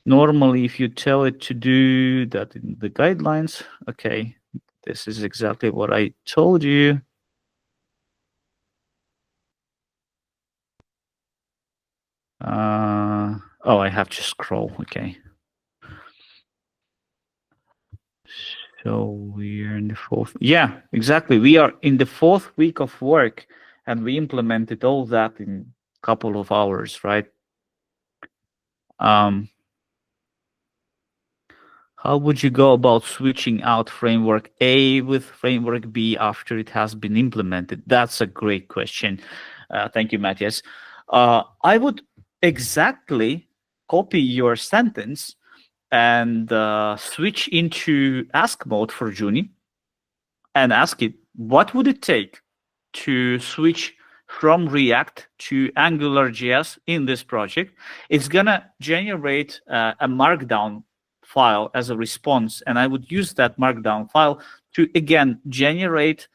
Normally, if you tell it to do that in the guidelines, okay, this is exactly what I told you. Oh, I have to scroll. Okay. So we're in the 4th. Yeah, exactly. We are in the 4th week of work, and we implemented all that in couple of hours, right? How would you go about switching out framework A with framework B after it has been implemented? That's a great question. Thank you, Matthias. I would exactly copy your sentence and switch into ask mode for Junie and ask it, what would it take to switch from React to AngularJS in this project? It's going to generate a markdown file as a response. And I would use that markdown file to, again, generate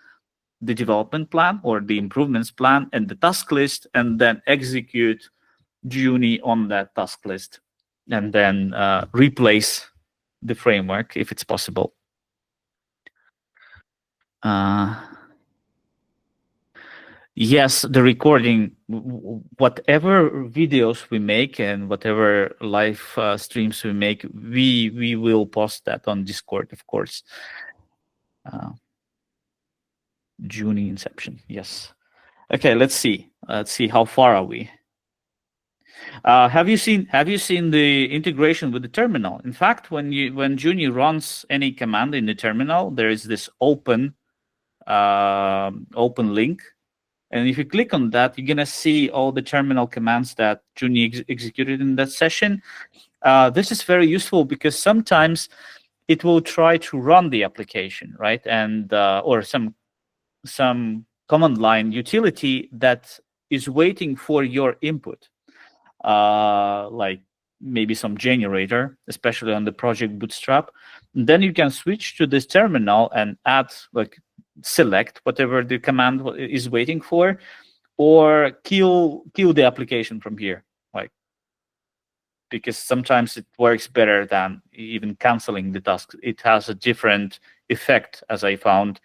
the development plan or the improvements plan and the task list, and then execute Junie on that task list, and then replace the framework if it's possible. Yes, the recording, whatever videos we make and whatever live streams we make, we will post that on Discord, of course. Junie Inception, yes. Okay, let's see. Let's see how far are we. Have you seen the integration with the terminal? In fact, when Junie runs any command in the terminal, there is this open link. And if you click on that, you're going to see all the terminal commands that Junie executed in that session. This is very useful because sometimes it will try to run the application, right? And or some command line utility that is waiting for your input, like maybe some generator, especially on the project Bootstrap. And then you can switch to this terminal and add, like, select whatever the command is waiting for, or kill the application from here, like, because sometimes it works better than even canceling the task. It has a different effect, as I found.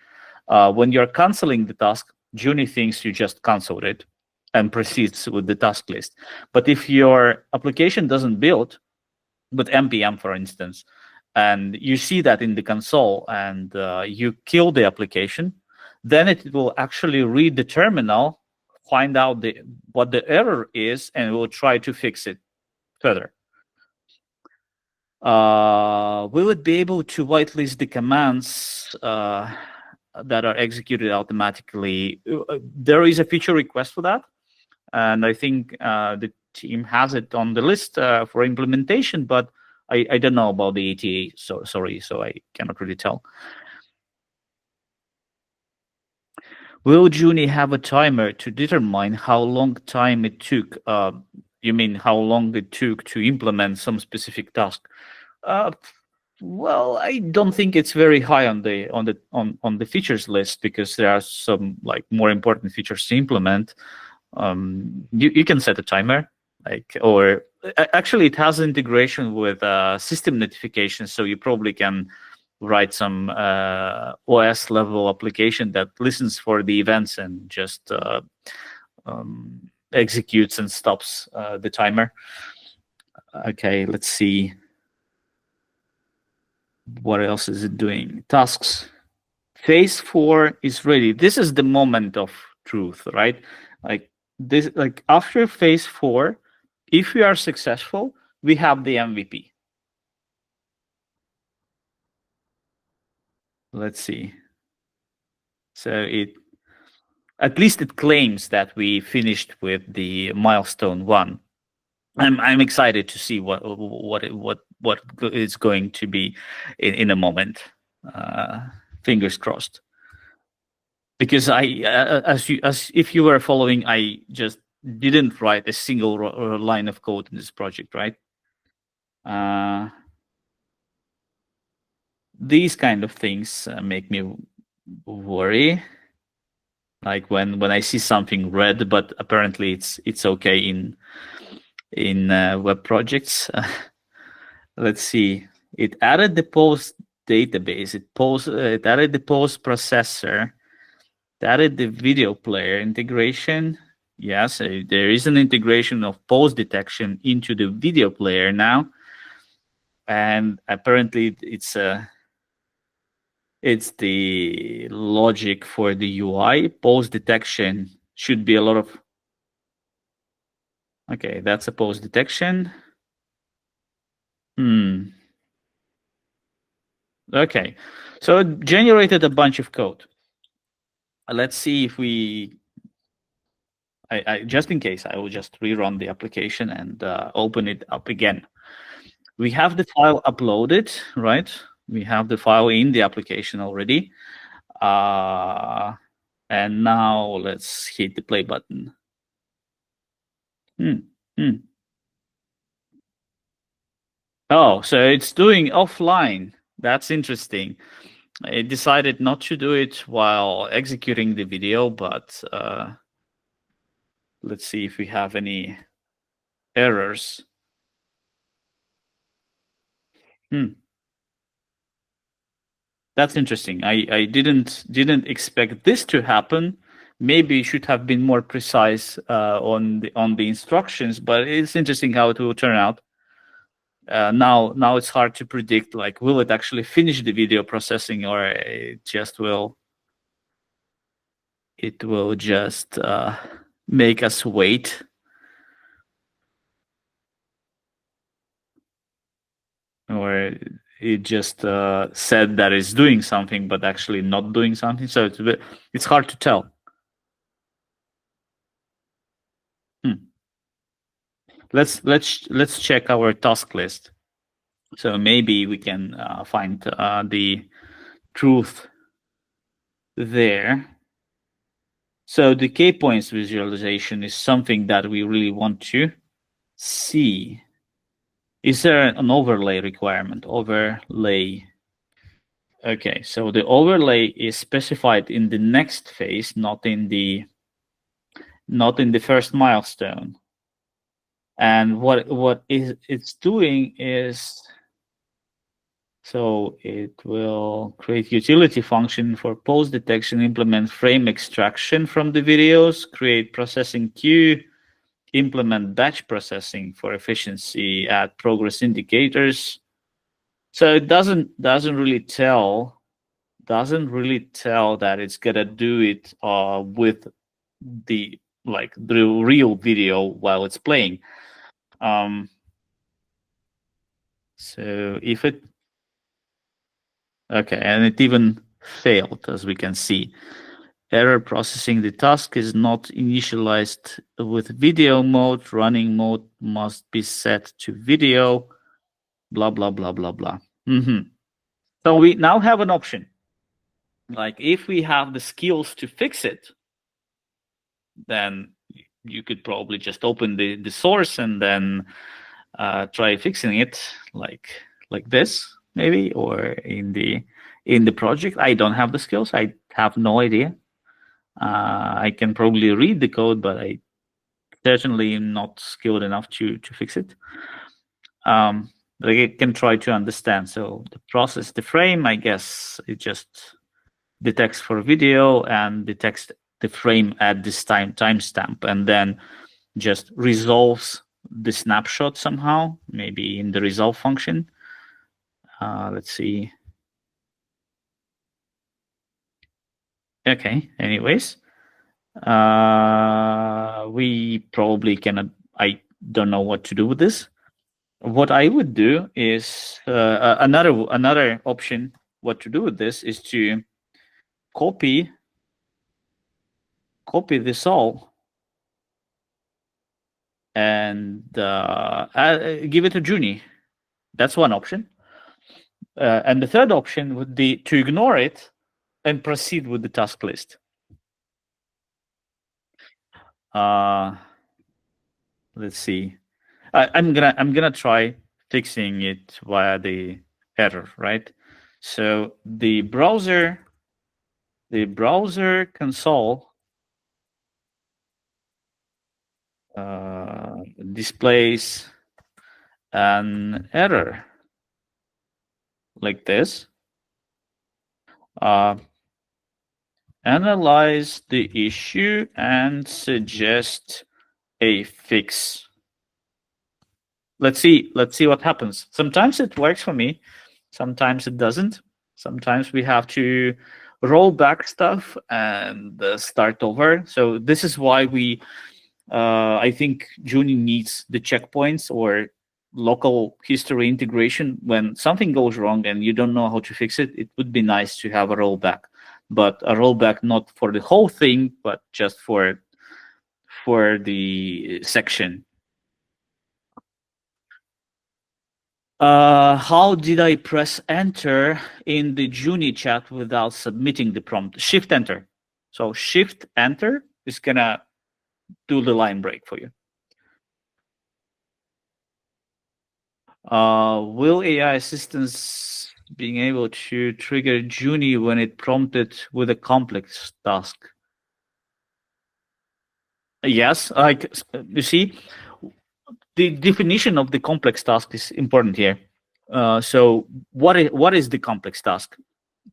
When you're canceling the task, Junie thinks you just canceled it and proceeds with the task list. But if your application doesn't build with npm, for instance, and you see that in the console, and you kill the application, then it will actually read the terminal, find out what the error is, and will try to fix it further. We would be able to whitelist the commands that are executed automatically. There is a feature request for that, and I think the team has it on the list for implementation, but I don't know about the ETA, so sorry, so I cannot really tell. Will Junie have a timer to determine how long time it took? You mean how long it took to implement some specific task? Well, I don't think it's very high on the features list, because there are some, like, more important features to implement. You can set a timer, like, or actually it has integration with system notifications, so you probably can write some OS level application that listens for the events and just executes and stops the timer. Okay, let's see. What else is it doing? Tasks. Phase 4 is ready. This is the moment of truth, right? Like this, like after phase 4, if we are successful, we have the MVP. Let's see. So at least it claims that we finished with the milestone 1. I'm excited to see what it's going to be in a moment. Fingers crossed. Because as if you were following, I just didn't write a single line of code in this project, right? These kind of things make me worry. Like when I see something red, but apparently it's okay in web projects. Let's see. It added the post database. It added the post processor. It added the video player integration. Yes, there is an integration of post detection into the video player now, and apparently it's the logic for the UI. Post detection should be a lot of Okay, that's a pose detection. Okay, so it generated a bunch of code. Let's see if we, just in case, I will just rerun the application and open it up again. We have the file uploaded, right? We have the file in the application already. And now let's hit the play button. Oh, so it's doing offline. That's interesting. I decided not to do it while executing the video, but let's see if we have any errors. That's interesting. I didn't expect this to happen. Maybe you should have been more precise on the instructions, but it's interesting how it will turn out. Now it's hard to predict, like, will it actually finish the video processing, or it will just make us wait. Or it just said that it's doing something, but actually not doing something. So it's hard to tell. Let's check our task list. So maybe we can find the truth there. So the key points visualization is something that we really want to see. Is there an overlay requirement? Overlay. Okay, so the overlay is specified in the next phase, not in the first milestone. And what it's doing is, so it will create utility function for pose detection, implement frame extraction from the videos, create processing queue, implement batch processing for efficiency, add progress indicators. So it doesn't really tell that it's gonna do it with the real video while it's playing. So if it, okay, and it even failed, as we can see. Error processing the task is not initialized with video mode. Running mode must be set to video. Blah blah blah blah blah. So we now have an option. Like, if we have the skills to fix it, then you could probably just open the source and then try fixing it like this, maybe, or in the project. I don't have the skills. I have no idea. I can probably read the code, but I certainly am not skilled enough to fix it. But I can try to understand. So the process, the frame, I guess it just detects for video and detects the frame at this timestamp, and then just resolves the snapshot somehow, maybe in the resolve function. Let's see. Okay, anyways. We probably cannot, I don't know what to do with this. What I would do is another option. What to do with this is to copy this all and give it to Junie. That's one option. And the third option would be to ignore it and proceed with the task list. Let's see. I'm gonna try fixing it via the error, right? So the browser console displays an error like this. Analyze the issue and suggest a fix. Let's see what happens. Sometimes it works for me, sometimes it doesn't. Sometimes we have to roll back stuff and start over. So this is why we I think Junie needs the checkpoints or local history integration. When something goes wrong and you don't know how to fix it, it would be nice to have a rollback, but a rollback not for the whole thing, but just for the section. How did I press enter in the Junie chat without submitting the prompt? Shift enter. So shift enter is gonna do the line break for you. Will AI assistance being able to trigger Junie when it prompted with a complex task? Yes, like you see, the definition of the complex task is important here. So what is the complex task?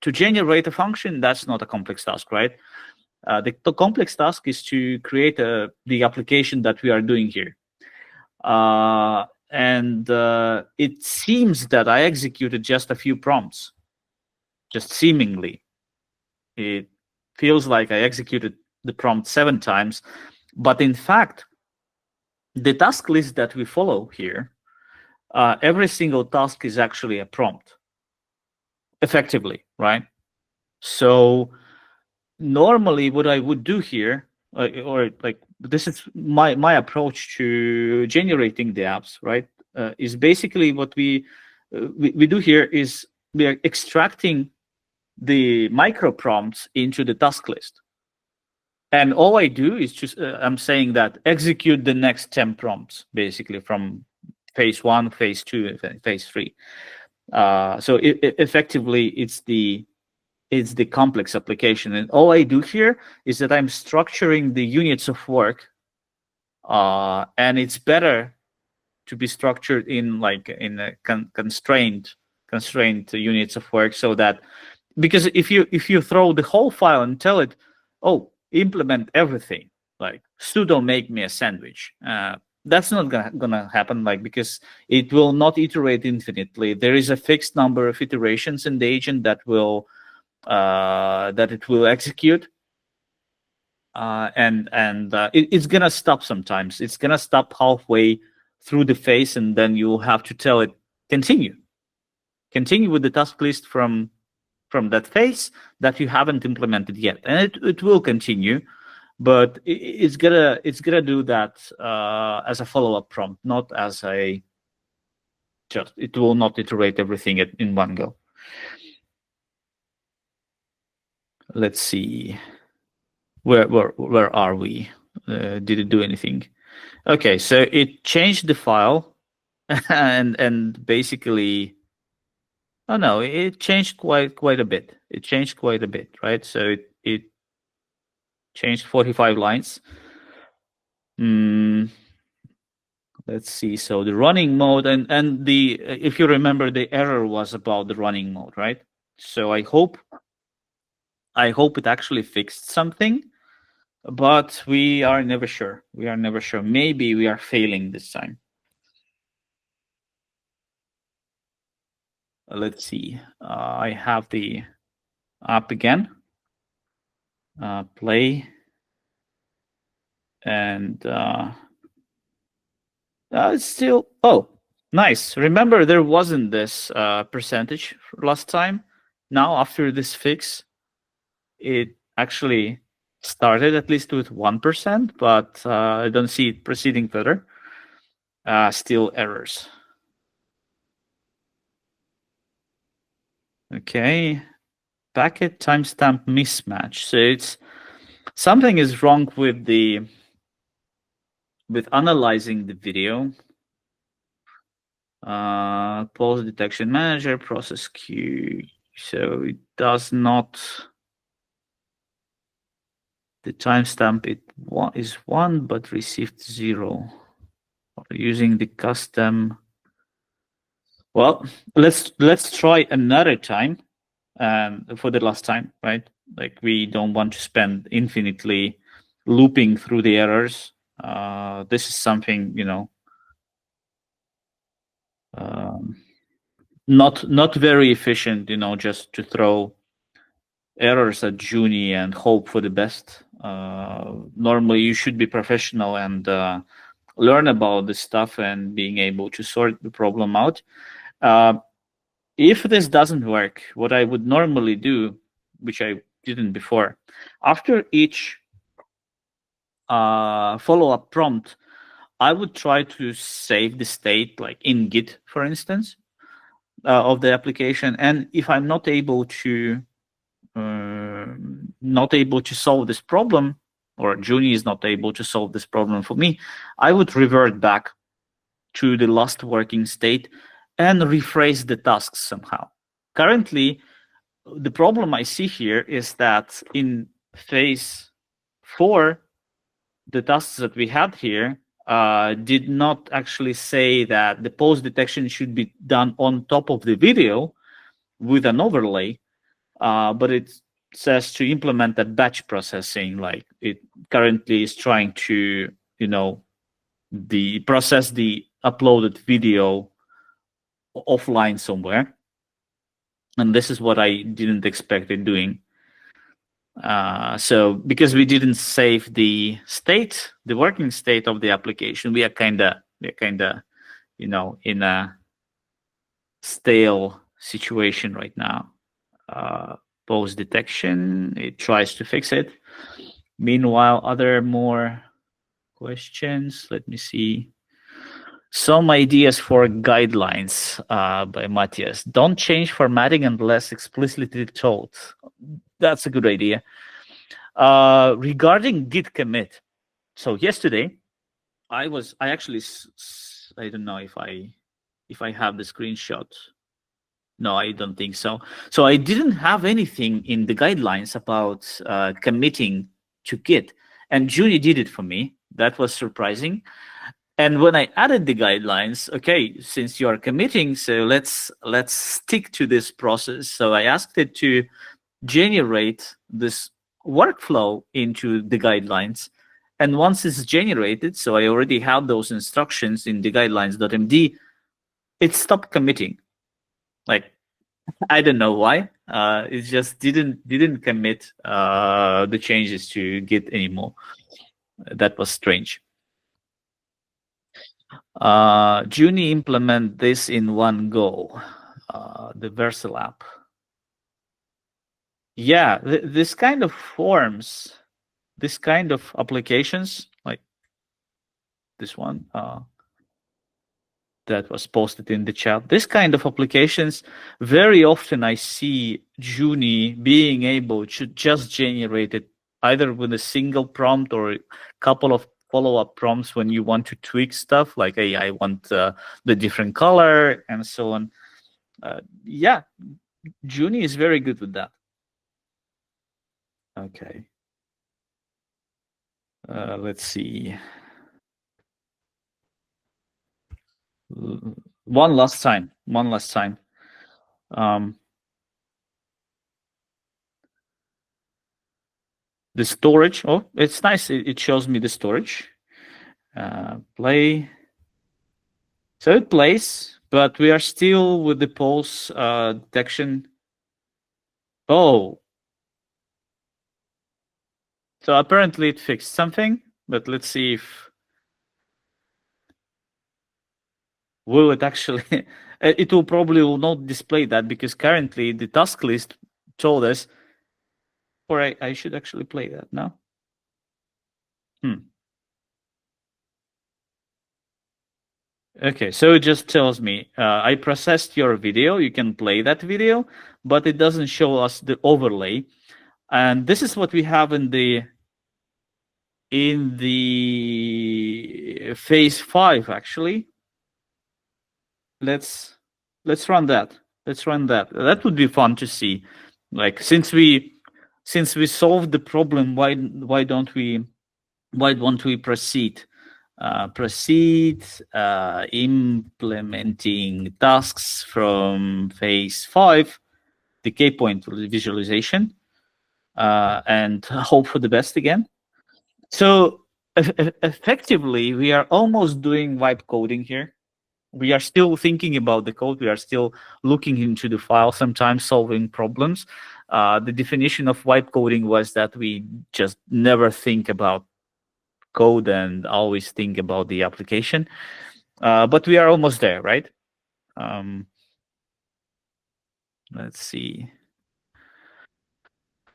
To generate a function, that's not a complex task, right? The complex task is to create the application that we are doing here. And it seems that I executed just a few prompts, just seemingly. It feels like I executed the prompt 7 times, but in fact, the task list that we follow here, every single task is actually a prompt, effectively, right? So normally what I would do here, or like this is my approach to generating the apps, right? Is basically what we do here is we are extracting the micro prompts into the task list. And all I do is just, I'm saying that execute the next 10 prompts, basically from phase 1, phase 2, and phase 3. So effectively, it's the complex application. And all I do here is that I'm structuring the units of work, and it's better to be structured in a constrained units of work, so that, because if you throw the whole file and tell it, oh, implement everything, like sudo make me a sandwich, that's not gonna happen, like, because it will not iterate infinitely. There is a fixed number of iterations in the agent that it will execute, and it's gonna stop sometimes. It's gonna stop halfway through the phase, and then you'll have to tell it continue with the task list from that phase that you haven't implemented yet, and it will continue, but it's gonna do that as a follow-up prompt, not as a it will not iterate everything in one go. Let's see, where are we? Did it do anything? Okay, so it changed the file, and basically, oh no, it changed quite a bit. It changed quite a bit, right? So it changed 45 lines. Let's see. So the running mode, and the, if you remember, the error was about the running mode, right? So I hope it actually fixed something, but we are never sure. We are never sure. Maybe we are failing this time. Let's see. I have the app again. Play, and it's still, oh, nice. Remember, there wasn't this percentage last time. Now, after this fix, it actually started at least with 1%, but I don't see it proceeding further. Still errors. Okay. Packet timestamp mismatch. So it's something is wrong with analyzing the video. Pause detection manager, process queue. So it does not, the timestamp is 1 but received 0. Using the custom. Well, let's try another time, for the last time, right? Like, we don't want to spend infinitely looping through the errors. This is something, not very efficient, just to throw errors at Junie and hope for the best. Normally, you should be professional and learn about this stuff and being able to sort the problem out. If this doesn't work, what I would normally do, which I didn't before, after each follow-up prompt, I would try to save the state, like in Git, for instance, of the application. And if I'm not able to solve this problem, or Junie is not able to solve this problem for me, I would revert back to the last working state and rephrase the tasks somehow. Currently, the problem I see here is that in phase 4, the tasks that we had here did not actually say that the pose detection should be done on top of the video with an overlay, but it says to implement that batch processing. Like it currently is trying to, process the uploaded video offline somewhere, and this is what I didn't expect it doing. So because we didn't save the state, the working state of the application, we are kind of in a stale situation right now. Pose detection, it tries to fix it. Meanwhile, other more questions. Let me see. Some ideas for guidelines by Matthias. Don't change formatting unless explicitly told. That's a good idea. Regarding git commit, so yesterday I actually, I don't know if I have the screenshot. No, I don't think so. So I didn't have anything in the guidelines about committing to Git, and Junie did it for me. That was surprising. And when I added the guidelines, okay, since you are committing, so let's stick to this process. So I asked it to generate this workflow into the guidelines. And once it's generated, so I already have those instructions in the guidelines.md, it stopped committing. Like, I don't know why. It just didn't commit the changes to Git anymore. That was strange. Junie implement this in one go. The Vercel app. Yeah, this kind of forms, this kind of applications, like this one that was posted in the chat, this kind of applications, very often I see Junie being able to just generate it either with a single prompt or a couple of follow-up prompts when you want to tweak stuff, like, hey, I want the different color and so on. Yeah, Junie is very good with that. Okay. Let's see. One last time. The storage. Oh, it's nice. It shows me the storage. Play. So it plays, but we are still with the pulse detection. Oh. So apparently it fixed something, but let's see if will it actually. It will probably not display that because currently the task list told us, or I should actually play that now. Okay, so it just tells me, I processed your video, you can play that video, but it doesn't show us the overlay. And this is what we have in the phase 5, actually. Let's run that. That would be fun to see. Like, since we solved the problem, why don't we proceed? Implementing tasks from phase 5, decay point visualization, and hope for the best again. So effectively, we are almost doing vibe coding here. We are still thinking about the code. We are still looking into the file, sometimes solving problems. The definition of vibe coding was that we just never think about code and always think about the application. But we are almost there, right? Let's see.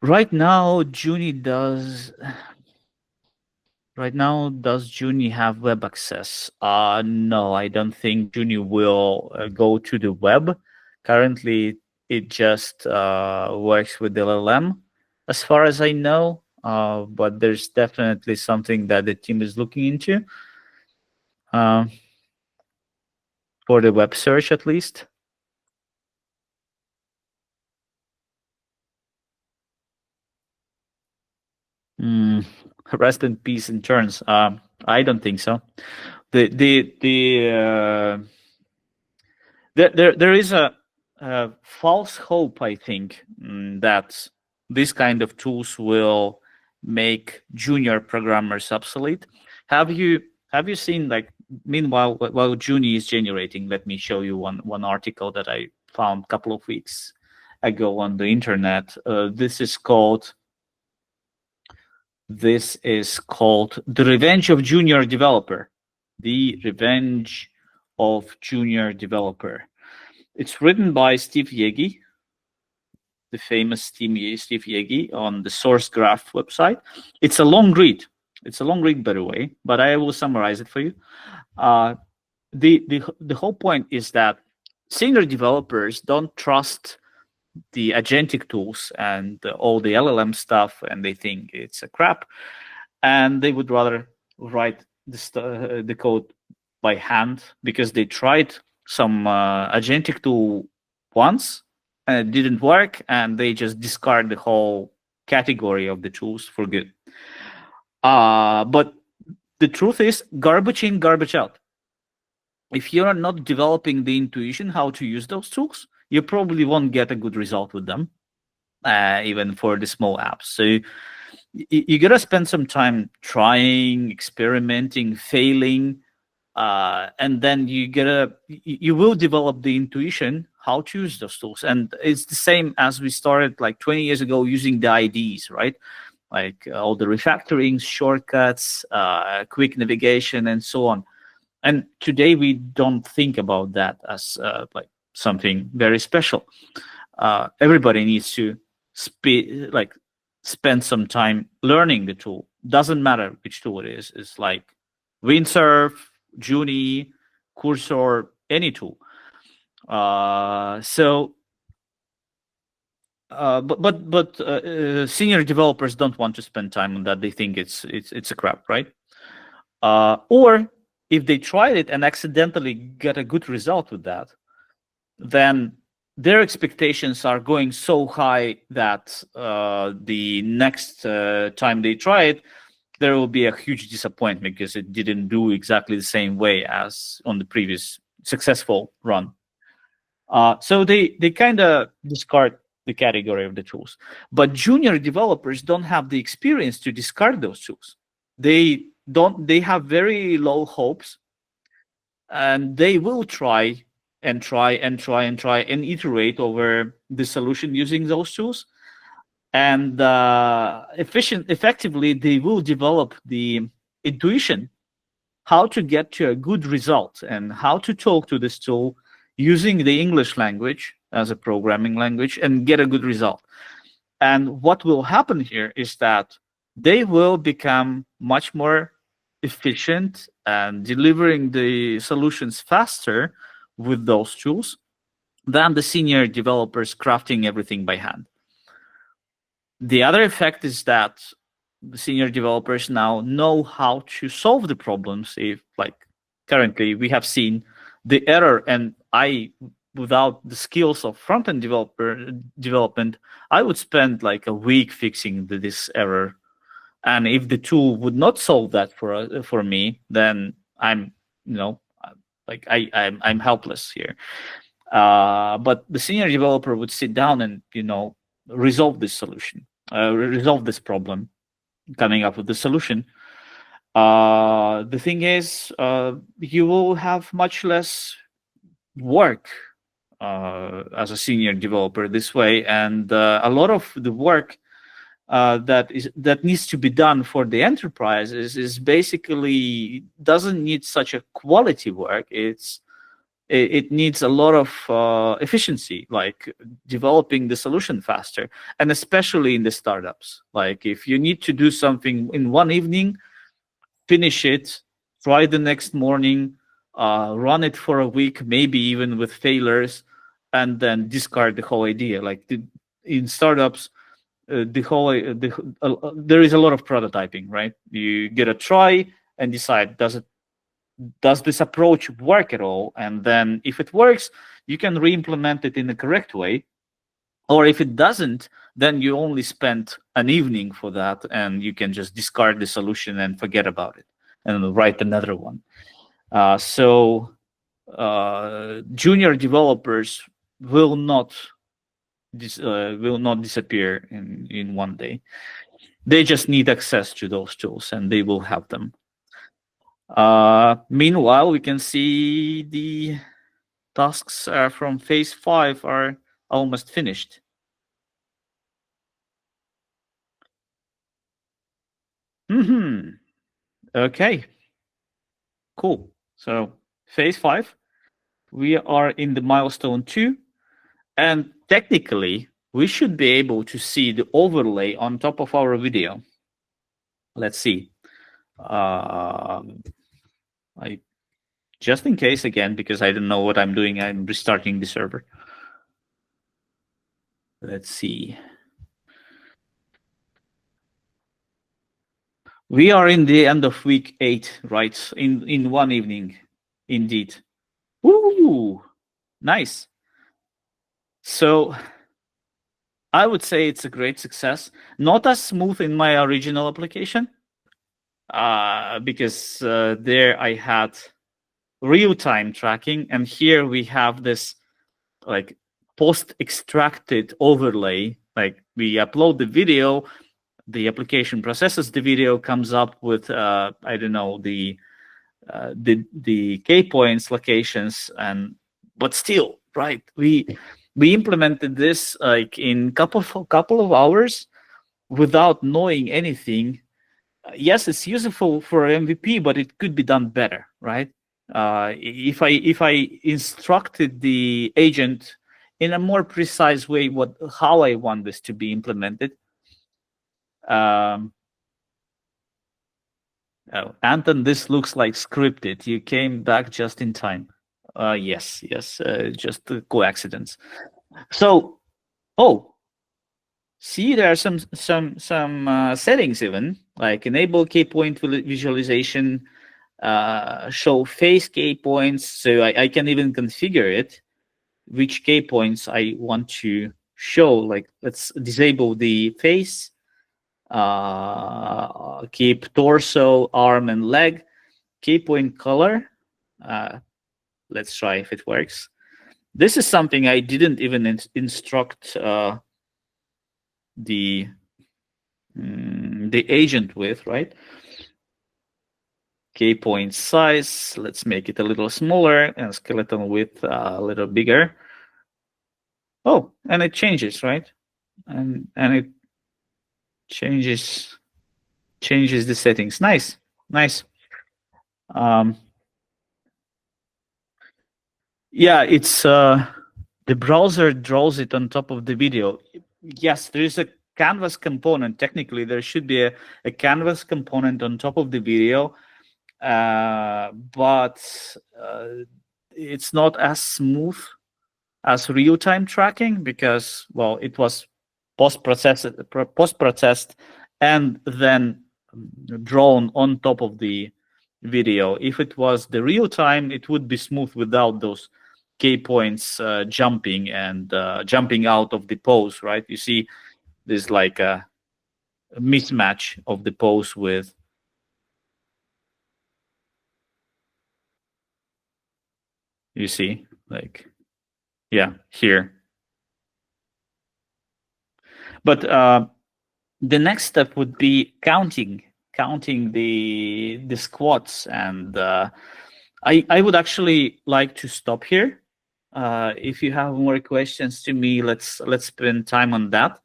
Right now, does Junie have web access? No, I don't think Junie will go to the web. Currently, it just works with LLM, as far as I know. But there's definitely something that the team is looking into uh, for the web search, at least. Rest in peace in turns. I don't think so. There is a false hope, I think, that this kind of tools will make junior programmers obsolete. Have you seen, like, meanwhile while Junie is generating, let me show you one article that I found a couple of weeks ago on the internet. This is called The Revenge of Junior Developer. The Revenge of Junior Developer. It's written by Steve Yegi, the famous Steve Yegi, on the SourceGraph website. It's a long read. By the way, but I will summarize it for you. The whole point is that senior developers don't trust the agentic tools and all the LLM stuff, and they think it's a crap, and they would rather write the code by hand, because they tried some agentic tool once and it didn't work, and they just discard the whole category of the tools for good. But the truth is, garbage in, garbage out. If you're not developing the intuition how to use those tools, you probably won't get a good result with them, even for the small apps. So you gotta spend some time trying, experimenting, failing, and then you will develop the intuition how to use those tools. And it's the same as we started like 20 years ago using the IDs, right? Like all the refactorings, shortcuts, quick navigation, and so on. And today we don't think about that as like something very special. Everybody needs to spend some time learning the tool. Doesn't matter which tool it is. It's like Windsurf, Junie, Cursor, any tool. But senior developers don't want to spend time on that. They think it's a crap, right? Or if they tried it and accidentally get a good result with that, then their expectations are going so high that the next time they try it, there will be a huge disappointment because it didn't do exactly the same way as on the previous successful run. So they kind of discard the category of the tools. But junior developers don't have the experience to discard those tools. They have very low hopes, and they will try and iterate over the solution using those tools. And effectively, they will develop the intuition how to get to a good result and how to talk to this tool using the English language as a programming language and get a good result. And what will happen here is that they will become much more efficient and delivering the solutions faster with those tools than the senior developers crafting everything by hand. The other effect is that the senior developers now know how to solve the problems. If, like, currently we have seen the error, and without the skills of front-end development, I would spend like a week fixing this error. And if the tool would not solve that for me, then I'm I'm helpless here. But the senior developer would sit down and resolve this solution, resolve this problem, coming up with the solution. The thing is, you will have much less work as a senior developer this way, and a lot of the work that needs to be done for the enterprise is basically doesn't need such a quality work. It needs a lot of efficiency, like developing the solution faster, and especially in the startups. Like if you need to do something in one evening, finish it, try the next morning, run it for a week, maybe even with failures, and then discard the whole idea. Like in startups, there is a lot of prototyping, right? You get a try and decide, does this approach work at all? And then if it works, you can re-implement it in the correct way. Or if it doesn't, then you only spent an evening for that, and you can just discard the solution and forget about it and write another one. So junior developers will not disappear in one day. They just need access to those tools, and they will have them. Meanwhile, we can see the tasks from phase 5 are almost finished. Okay, cool. So phase 5, we are in the milestone 2, and technically we should be able to see the overlay on top of our video. Let's see. Just in case, again, because I don't know what I'm doing, I'm restarting the server. Let's see. We are in the end of week 8, right? In one evening, indeed. Woo! Nice. So I would say it's a great success. Not as smooth in my original application, because there I had real-time tracking, and here we have this like post-extracted overlay. Like we upload the video, the application processes the video, comes up with I don't know, the key points, locations, but still, right? We implemented this like in couple of hours without knowing anything. Yes, it's useful for MVP, but it could be done better, right? If I instructed the agent in a more precise way how I want this to be implemented. Oh, Anton, this looks like scripted. You came back just in time. Yes, just a coincidence. So, see, there are some settings even, like enable key point visualization, show face key points. So I can even configure it, which key points I want to show. Like let's disable the face, keep torso, arm, and leg. Key point color. Let's try if it works. This is something I didn't even instruct the agent with, right? Key point size, let's make it a little smaller, and skeleton width a little bigger. Oh, and it changes, right? And it changes the settings. Nice. Yeah, it's the browser draws it on top of the video. Yes, there is a canvas component. Technically, there should be a canvas component on top of the video, but it's not as smooth as real-time tracking because, well, it was post-processed and then drawn on top of the video. If it was the real-time, it would be smooth without those key points jumping and jumping out of the pose, right? You see there's like a mismatch of the pose with you see, like, yeah, here. But the next step would be counting the squats, and I would actually like to stop here If you have more questions to me, let's spend time on that,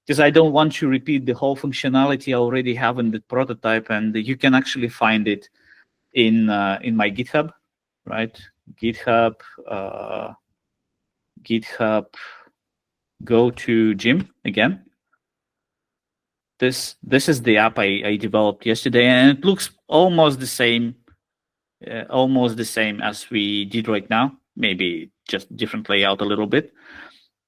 because I don't want to repeat the whole functionality I already have in the prototype, and you can actually find it in my GitHub, right? GitHub, GitHub. Go to Jim again. This is the app I developed yesterday, and it looks almost the same as we did right now. Maybe just different layout a little bit.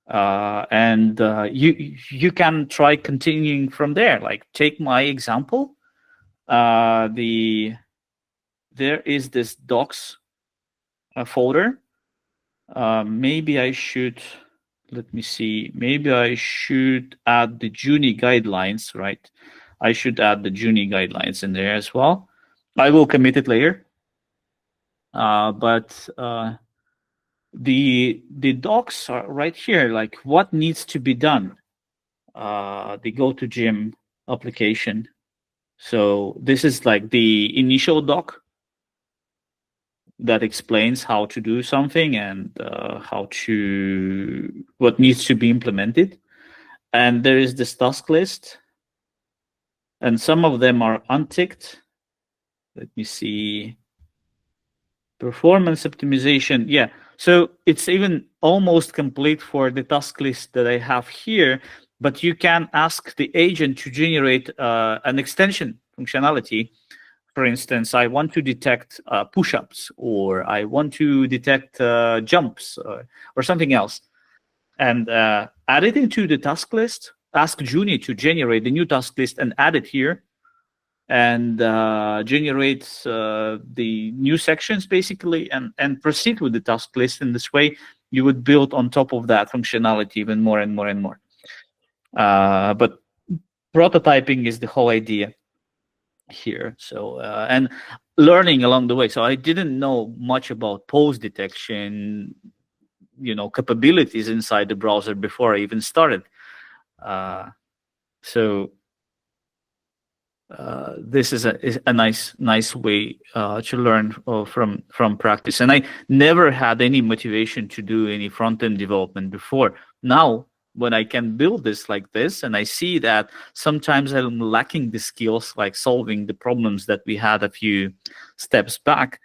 And you can try continuing from there. Like, take my example. There is this docs folder. Maybe I should, let me see. Maybe I should add the Junie guidelines, right? I should add the Junie guidelines in there as well. I will commit it later. But the docs are right here. Like, what needs to be done? The Go to Gym application. So this is like the initial doc that explains how to do something and what needs to be implemented. And there is this task list, and some of them are unticked. Let me see. Performance optimization. Yeah. So it's even almost complete for the task list that I have here, but you can ask the agent to generate an extension functionality. For instance, I want to detect push-ups, or I want to detect jumps, or something else, and add it into the task list. Ask Junie to generate the new task list and add it here, and generate the new sections basically, and proceed with the task list. In this way, you would build on top of that functionality even more and more and more. But prototyping is the whole idea here. So and learning along the way. So I didn't know much about pose detection, capabilities inside the browser before I even started. So this is a nice way to learn from practice. And I never had any motivation to do any front end development before. Now, when I can build this like this, and I see that sometimes I'm lacking the skills, like solving the problems that we had a few steps back,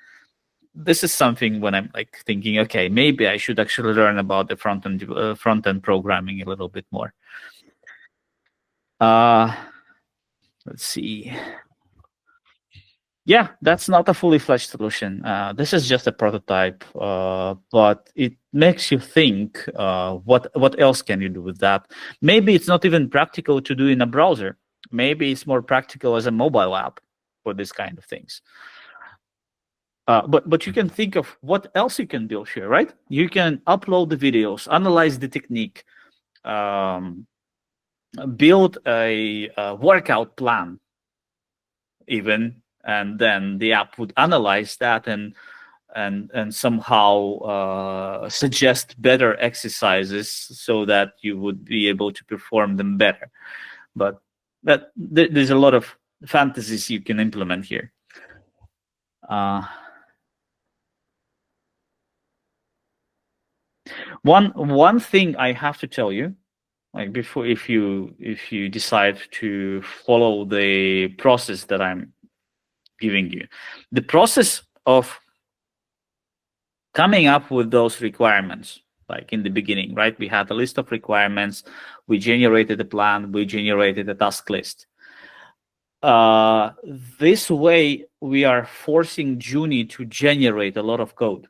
this is something when I'm like thinking, okay, maybe I should actually learn about the front end programming a little bit more. Let's see. Yeah, that's not a fully fledged solution. This is just a prototype, but it makes you think, what else can you do with that? Maybe it's not even practical to do in a browser. Maybe it's more practical as a mobile app for this kind of things. But you can think of what else you can build here, right? You can upload the videos, analyze the technique, build a workout plan even, and then the app would analyze that and somehow suggest better exercises so that you would be able to perform them better. But there's a lot of fantasies you can implement here. One thing I have to tell you, like before, if you decide to follow the process that I'm giving you, the process of coming up with those requirements, like in the beginning, right? We had a list of requirements, we generated a plan, we generated a task list. This way, we are forcing Junie to generate a lot of code.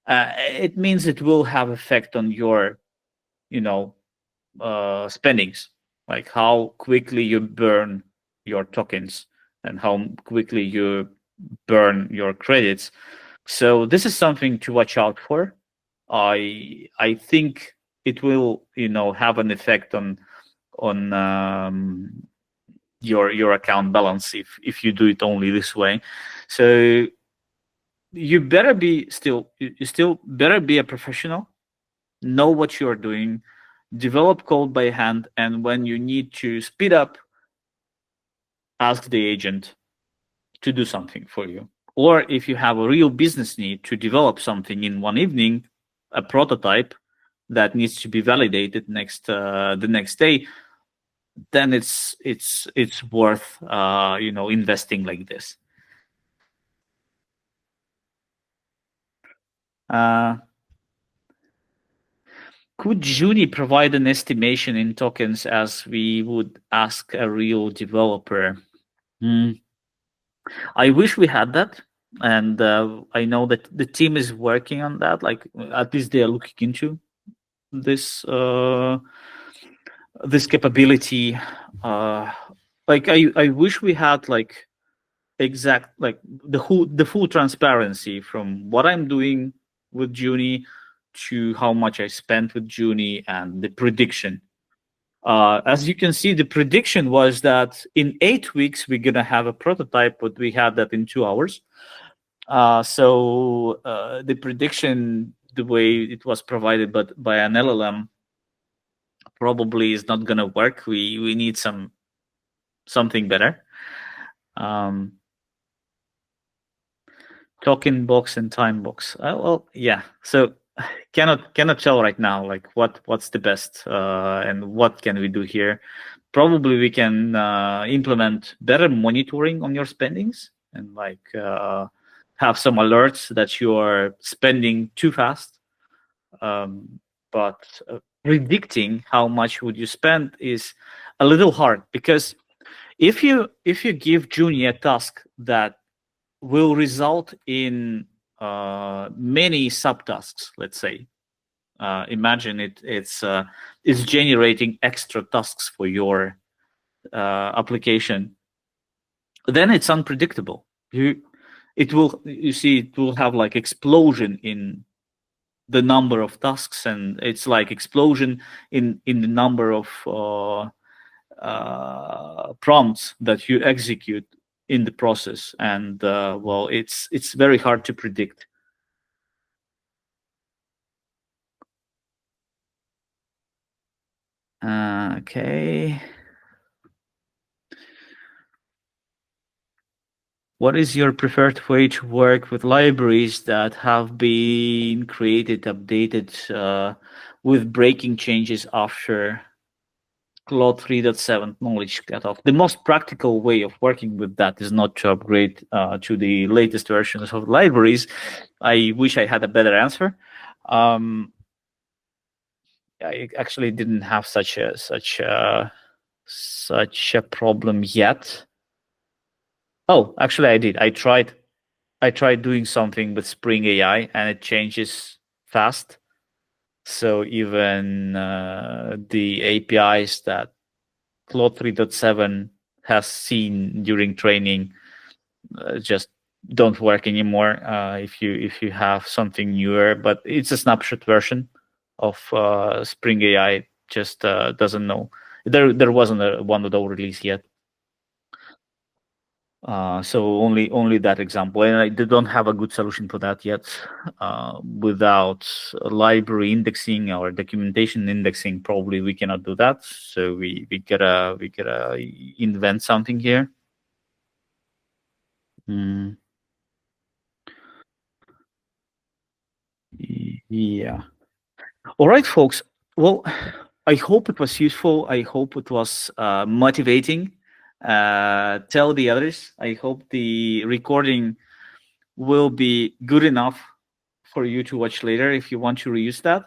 It means it will have effect on your, spendings, like how quickly you burn your tokens and how quickly you burn your credits. So this is something to watch out for. I think it will, have an effect on your account balance if you do it only this way. So you better be you still better be a professional, know what you're doing, develop code by hand, and when you need to speed up, ask the agent to do something for you. Or if you have a real business need to develop something in one evening, a prototype that needs to be validated the next day, then it's worth investing like this. Could Junie provide an estimation in tokens as we would ask a real developer? I wish we had that, and I know that the team is working on that. Like, at least they are looking into this this capability. Like, I wish we had like exact, like the full transparency from what I'm doing with Junie to how much I spent with Junie and the prediction. As you can see, the prediction was that in 8 weeks we're gonna have a prototype, but we had that in 2 hours. So the prediction, the way it was provided by an LLM, probably is not gonna work. We need something better. Token box and time box. Well, yeah. So cannot tell right now like what's the best and what can we do here. Probably we can implement better monitoring on your spendings and like have some alerts that you are spending too fast. But predicting how much would you spend is a little hard, because if you give Junie a task that will result in many subtasks, let's say, imagine it's generating extra tasks for your application, then it's unpredictable. It will have like explosion in the number of tasks, and it's like explosion in the number of prompts that you execute in the process, and well, it's very hard to predict. Okay. What is your preferred way to work with libraries that have been created, updated with breaking changes after Claude 3.7 knowledge cutoff? The most practical way of working with that is not to upgrade to the latest versions of libraries. I wish I had a better answer. I actually didn't have such a problem yet. Oh, actually, I did. I tried doing something with Spring AI, and it changes fast. So even the APIs that Claude 3.7 has seen during training just don't work anymore if you have something newer. But it's a snapshot version of Spring AI. Just doesn't know. There wasn't a 1.0 release yet. So only that example, and I don't have a good solution for that yet. Without library indexing or documentation indexing, probably we cannot do that. So we gotta invent something here. Yeah. All right, folks. Well, I hope it was useful. I hope it was motivating. Tell the others. I hope the recording will be good enough for you to watch later if you want to reuse that.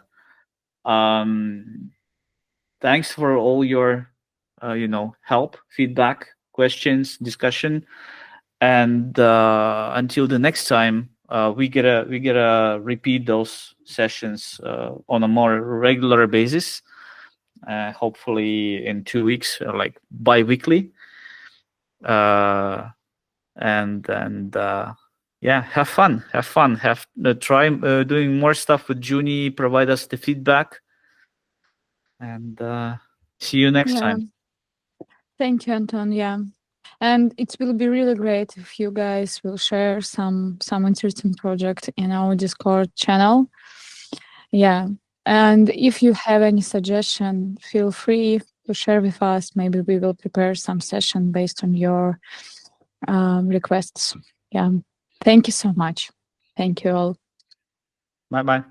Thanks for all your help, feedback, questions, discussion, and until the next time, we gotta repeat those sessions on a more regular basis, hopefully in 2 weeks, like bi-weekly. And yeah, have fun, try doing more stuff with Junie, provide us the feedback, and see you next time. Thank you, Anton. Yeah, and it will be really great if you guys will share some interesting project in our Discord channel. Yeah, and if you have any suggestion, feel free to share with us. Maybe we will prepare some session based on your requests. Yeah, thank you so much. Thank you all. Bye.